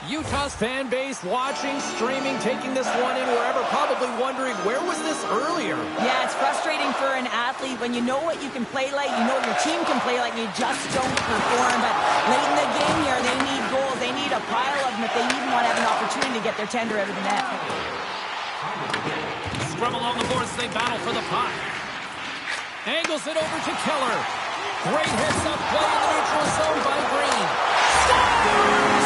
Utah's fan base watching, streaming, taking this one in wherever, probably wondering, where was this earlier? Yeah, it's frustrating for an athlete when you know what you can play like, you know your team can play like, you just don't perform. But late in the game here, they need goals. They need a pile of them if they even want to have an opportunity to get their tender out of the net. Scrum along the boards, they battle for the puck. Angles it over to Keller. Great heads-up play in the neutral zone by Green. Scores!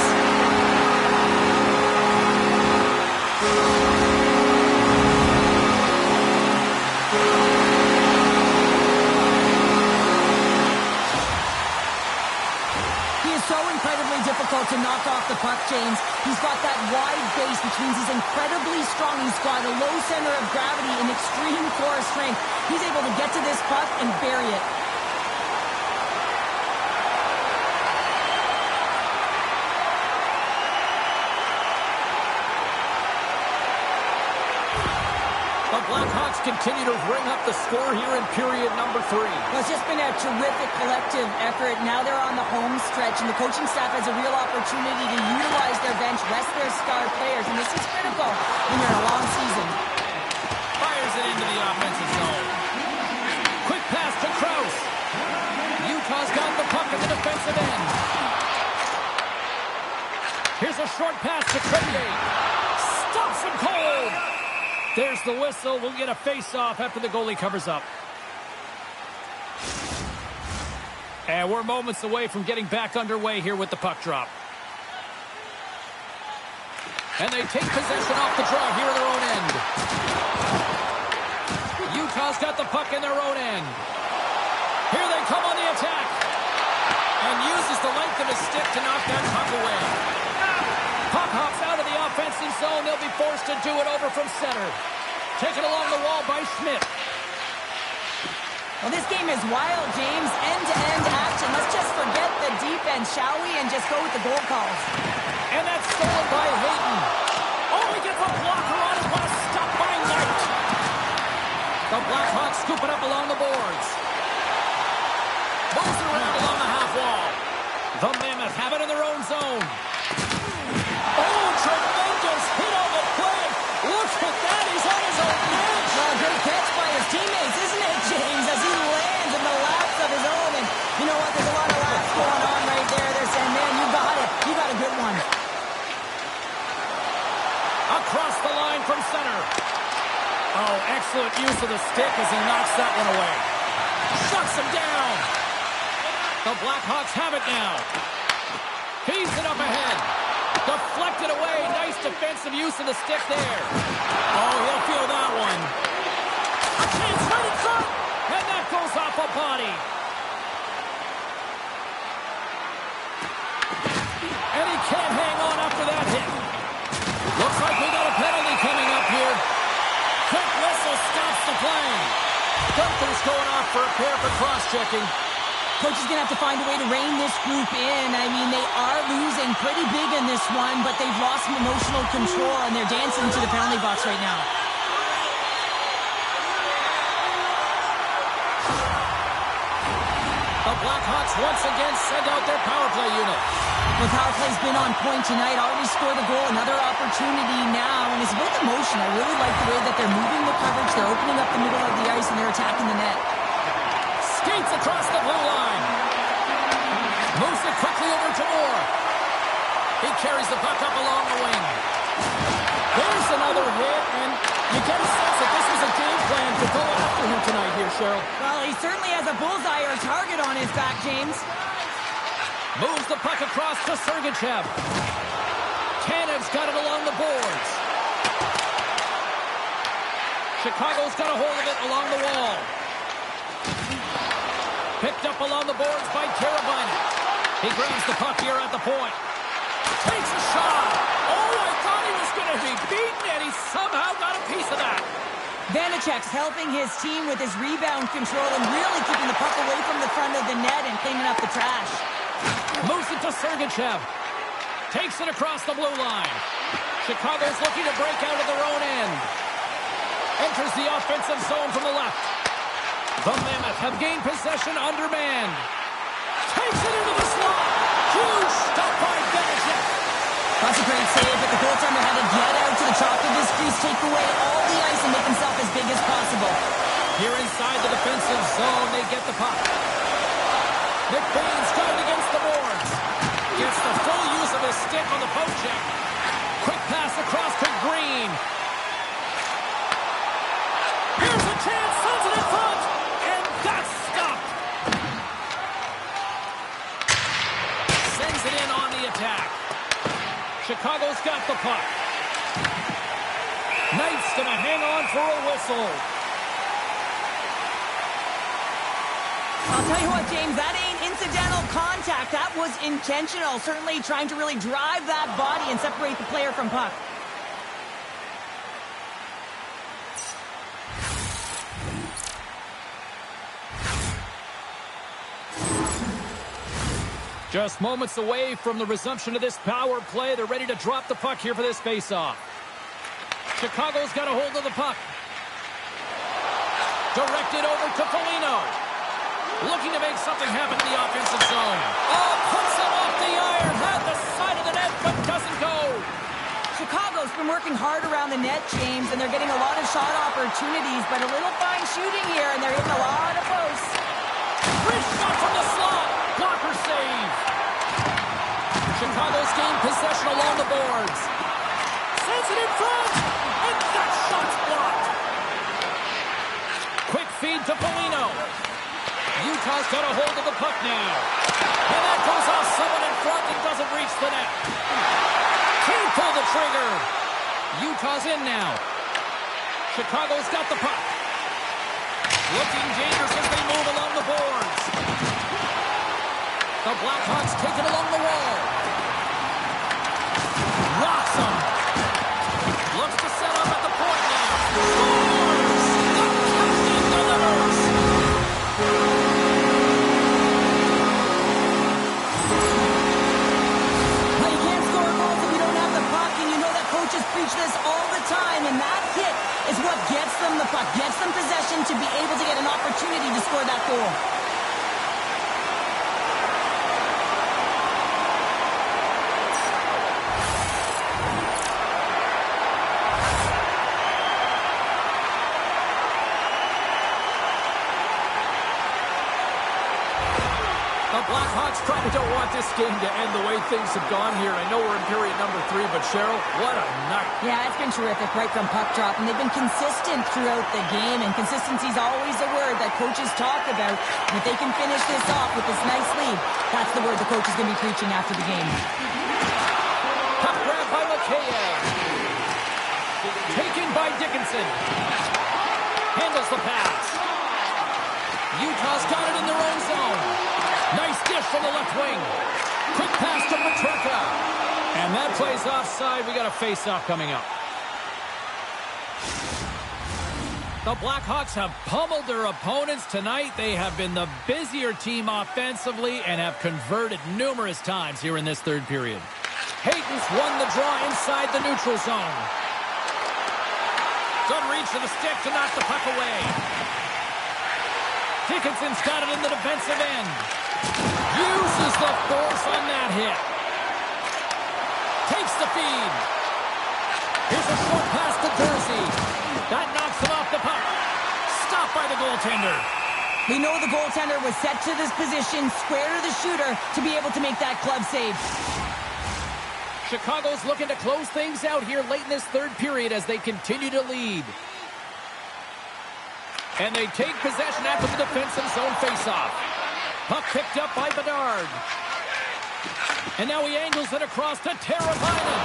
So incredibly difficult to knock off the puck, James. He's got that wide base, which means he's incredibly strong. He's got a low center of gravity and extreme core strength. He's able to get to this puck and bury it. The Blackhawks continue to ring up the score here in period number 3. Well, it's just been a terrific collective effort. Now they're on the home stretch, and the coaching staff has a real opportunity to utilize their bench, rest their star players, and this is critical when you're in a long season. Fires it into the offensive zone. Quick pass to Krause. Utah's got the puck at the defensive end. Here's a short pass to Trevor. Stops him cold. There's the whistle. We'll get a face-off after the goalie covers up. And we're moments away from getting back underway here with the puck drop. And they take possession off the draw here in their own end. Utah's got the puck in their own end. Here they come on the attack. And uses the length of his stick to knock that puck away. Puck hops out of the offensive zone. They'll be forced to do it over from center. Taken along the wall by Schmidt. Well, this game is wild, James. End-to-end action. Let's just forget the defense, shall we? And just go with the goal calls. And that's stolen by Hayton. Oh, he gets a blocker on it. What a stop by Knight. The Blackhawks scoop it up along the boards. Moves it around along the half wall. The Mammoth have it in their own zone. Oh, tremendous hit on the play. Look at that. He's on his own bench. Well, great catch by his teammates, isn't it, James? As he lands in the laps of his own. And you know what? There's a lot of laps going on right there. They're saying, man, you got it. You got a good one. Across the line from center. Oh, excellent use of the stick as he knocks that one away. Shuts him down. The Blackhawks have it now. Feeds it up ahead. Deflected away. Nice defensive use of the stick there. Oh, he'll feel that one. A chance right in front. And that goes off a body. And he can't hang on after that hit. Looks like we got a penalty coming up here. Quick whistle stops the play. Gunther's going off for a pair for cross-checking. Coach is going to have to find a way to rein this group in. I mean, they are losing pretty big in this one, but they've lost some emotional control, and they're dancing to the penalty box right now. The Blackhawks once again send out their power play unit. The power play's been on point tonight. Already scored a goal. Another opportunity now. And it's about the motion. I really like the way that they're moving the coverage. They're opening up the middle of the ice, and they're attacking the net. Skates across the blue line. Moves it quickly over to Moore. He carries the puck up along the wing. There's another hit, and you get a sense that this was a game plan to go after him tonight here, Cheryl. Well, he certainly has a bullseye or a target on his back, James. Moves the puck across to Sergachev. Tanev's got it along the boards. Chicago's got a hold of it along the wall. Picked up along the boards by Carabiner. He grabs the puck here at the point. Takes a shot. Oh, I thought he was going to be beaten, and he somehow got a piece of that. Vanacek's helping his team with his rebound control and really keeping the puck away from the front of the net and cleaning up the trash. Moves it to Sergachev. Takes it across the blue line. Chicago's looking to break out of their own end. Enters the offensive zone from the left. The Mammoth have gained possession undermanned. Takes it into the slot. Huge stop by Vanacek. That's a great save, but the goaltender had to get out to the top of his crease, take away all the ice, and make himself as big as possible. Here inside the defensive zone, they get the puck. McBain's got it against the boards. Gets the full use of his stick on the poke check. Quick pass across to Green. Here's a chance, sends it in front, and that's stopped. Sends it in on the attack. Chicago's got the puck. Knight's gonna hang on for a whistle. I'll tell you what, James, that ain't incidental contact. That was intentional. Certainly trying to really drive that body and separate the player from puck. Just moments away from the resumption of this power play. They're ready to drop the puck here for this face-off. Chicago's got a hold of the puck. Directed over to Foligno. Looking to make something happen in the offensive zone. Oh, puts him off the iron. Had the side of the net, but doesn't go. Chicago's been working hard around the net, James, and they're getting a lot of shot opportunities, but a little fine shooting here, and they're hitting a lot of posts. Wrist shot from the slot. Blocker save. Chicago's gained possession along the boards. Sends it in front, and that shot's blocked. Quick feed to Foligno. Utah's got a hold of the puck now. And that goes off someone in front and doesn't reach the net. Can't pull the trigger. Utah's in now. Chicago's got the puck. Looking dangerous as they move along the boards. The Blackhawks take it along the wall. Rocks him. Looks to set up at the point now. Scores! The captain delivers! Now, you can't score goals if you don't have the puck, and you know that coaches preach this all the time, and that hit is what gets them the puck, gets them possession to be able to get an opportunity to score that goal. The Blackhawks probably don't want this game to end the way things have gone here. I know we're in period number 3, but Cheryl, what a night. Yeah, it's been terrific right from puck drop, and they've been consistent throughout the game, and consistency is always a word that coaches talk about. And if they can finish this off with this nice lead, that's the word the coach is going to be preaching after the game. Puck grab by Mikheyev. Taken by Dickinson. Handles the pass. Utah's got it in their own zone. Nice dish from the left wing. Quick pass to Peterka. And that plays offside. We got a face-off coming up. The Blackhawks have pummeled their opponents tonight. They have been the busier team offensively and have converted numerous times here in this third period. Hayton's won the draw inside the neutral zone. Good reach to the stick to knock the puck away. Dickinson's got it in the defensive end. Uses the force on that hit. Takes the feed. Here's a short pass to Jersey. That knocks him off the puck. Stopped by the goaltender. We know the goaltender was set to this position, square to the shooter, to be able to make that glove save. Chicago's looking to close things out here late in this third period as they continue to lead. And they take possession after the defensive zone faceoff. Puck picked up by Bedard. And now he angles it across to Teravainen.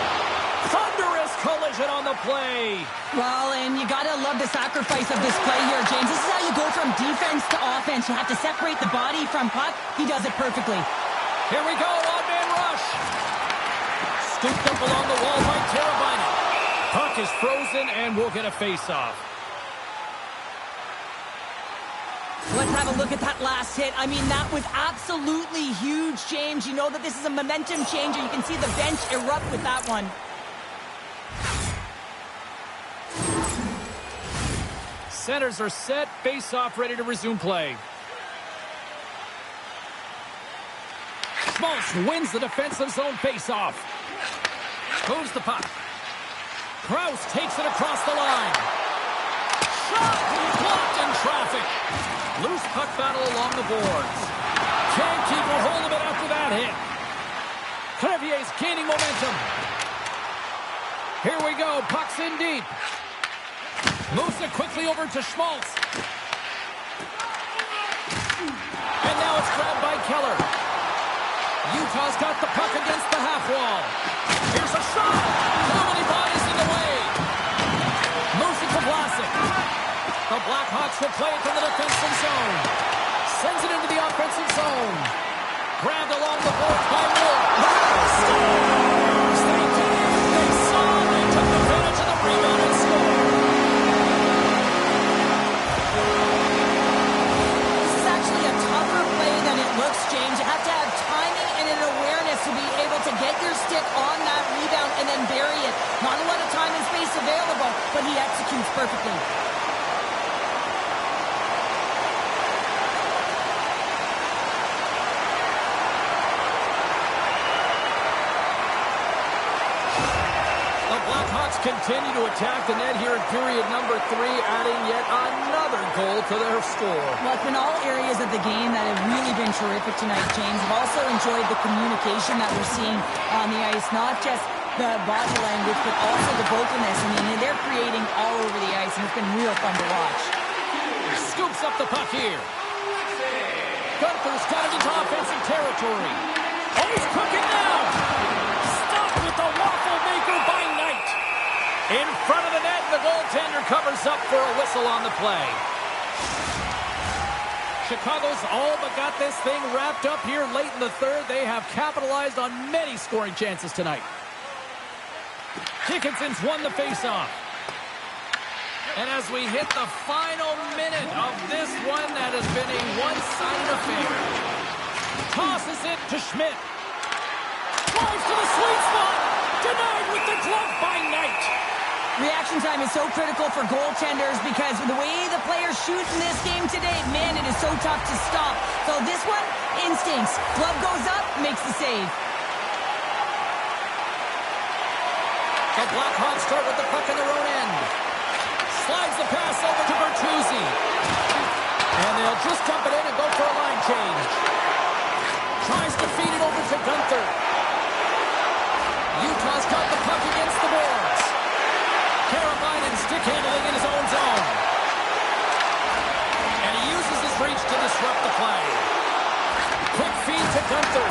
Thunderous collision on the play. Well, and you got to love the sacrifice of this play here, James. This is how you go from defense to offense. You have to separate the body from puck. He does it perfectly. Here we go, one-man rush. Scooped up along the wall by Teravainen. Puck is frozen, and we'll get a face-off. Let's have a look at that last hit. I mean, that was absolutely huge, James. You know that this is a momentum changer. You can see the bench erupt with that one. Centers are set. Face-off ready to resume play. Schmaltz wins the defensive zone face-off. Moves the puck. Krause takes it across the line. Shot! Blocked in traffic. Loose puck battle along the boards. Can't keep a hold of it after that hit. Crevier's gaining momentum. Here we go. Puck's in deep. Moves it quickly over to Schmaltz. And now it's grabbed by Keller. Utah's got the puck against the half wall. Here's a shot. Too many bodies in the way. Moves it to Vlasic. The Blackhawks will play it from the defensive zone. Sends it into the offensive zone. Grabbed along the boards by Moore. Stars! They did it! They saw it! They took advantage of the rebound and scored. This is actually a tougher play than it looks, James. You have to have timing and an awareness to be able to get your stick on that rebound and then bury it. Not a lot of time and space available, but he executes perfectly. Continue to attack the net here in period number 3, adding yet another goal to their score. Well, it's been all areas of the game that have really been terrific tonight, James. I've also enjoyed the communication that we're seeing on the ice, not just the body language, but also the vocalness. I mean, they're creating all over the ice, and it's been real fun to watch. Scoops up the puck here. Gunther's got it into offensive territory. Oh, he's cooking now. Stopped with the waffle maker by Knight. In front of the net, the goaltender covers up for a whistle on the play. Chicago's all but got this thing wrapped up here late in the third. They have capitalized on many scoring chances tonight. Dickinson's won the faceoff. And as we hit the final minute of this one, that has been a one-sided affair. Tosses it to Schmidt. Drives to the sweet spot. Denied with the glove by Knight. Reaction time is so critical for goaltenders because the way the players shoot in this game today, man, it is so tough to stop. So this one, instincts. Glove goes up, makes the save. The Blackhawks start with the puck in their own end. Slides the pass over to Bertuzzi. And they'll just dump it in and go for a line change. Tries to feed it over to Gunther. Utah's got the puck against the boards. Teravainen stick handling in his own zone. And he uses his reach to disrupt the play. Quick feed to Gunther.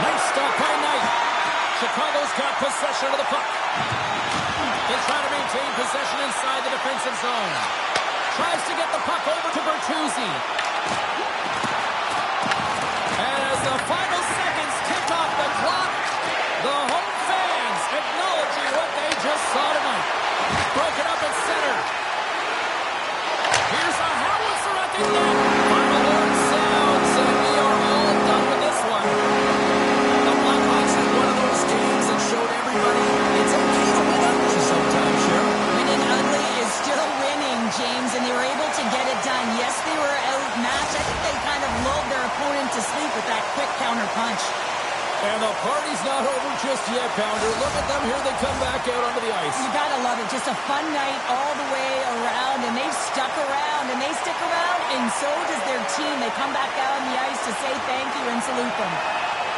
Nice stop by Knight. Chicago's got possession of the puck. They try to maintain possession inside the defensive zone. Tries to get the puck over to Bertuzzi. And as the final seconds tick off the clock, the home fans acknowledging what they just saw tonight. Broken up at center. in net. Final horn sounds, and we are all done with this one. The Blackhawks is one of those games that showed everybody it's okay to win ugly sometimes, Cheryl. Winning ugly is still winning, James, and they were able to get it done. Yes, they were outmatched. I think they kind of lulled their opponent to sleep with that quick counter punch. And the party's not over just yet, Pounder. Look at them. Here they come back out onto the ice. You gotta love it. Just a fun night all the way around, and they've stuck around, and they stick around, and so does their team. They come back out on the ice to say thank you and salute them.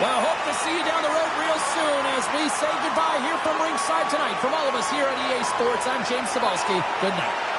Well, hope to see you down the road real soon as we say goodbye here from ringside tonight. From all of us here at EA Sports, I'm James Cebulski. Good night.